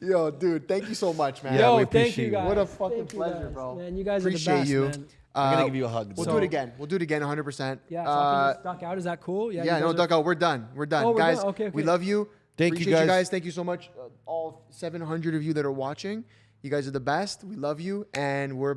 yo, dude, thank you so much, man.
Yeah,
Yo,
we
thank
appreciate
you
you.
guys.
What a fucking
Thank you
pleasure,
guys.
bro.
Man, you guys
Appreciate
are the best,
you.
man.
I'm gonna give you a hug.
We'll
so.
do it again. We'll do it again, 100%.
Yeah. So I can just duck out. Is that cool?
Yeah,
you
no,
guys are-
duck out. We're done. We're done.
Oh, we're
guys,
done? Okay,
we
okay.
love you.
Thank you,
Appreciate
guys.
Thank you so much. All 700 of you that are watching. You guys are the best. We love you. And we're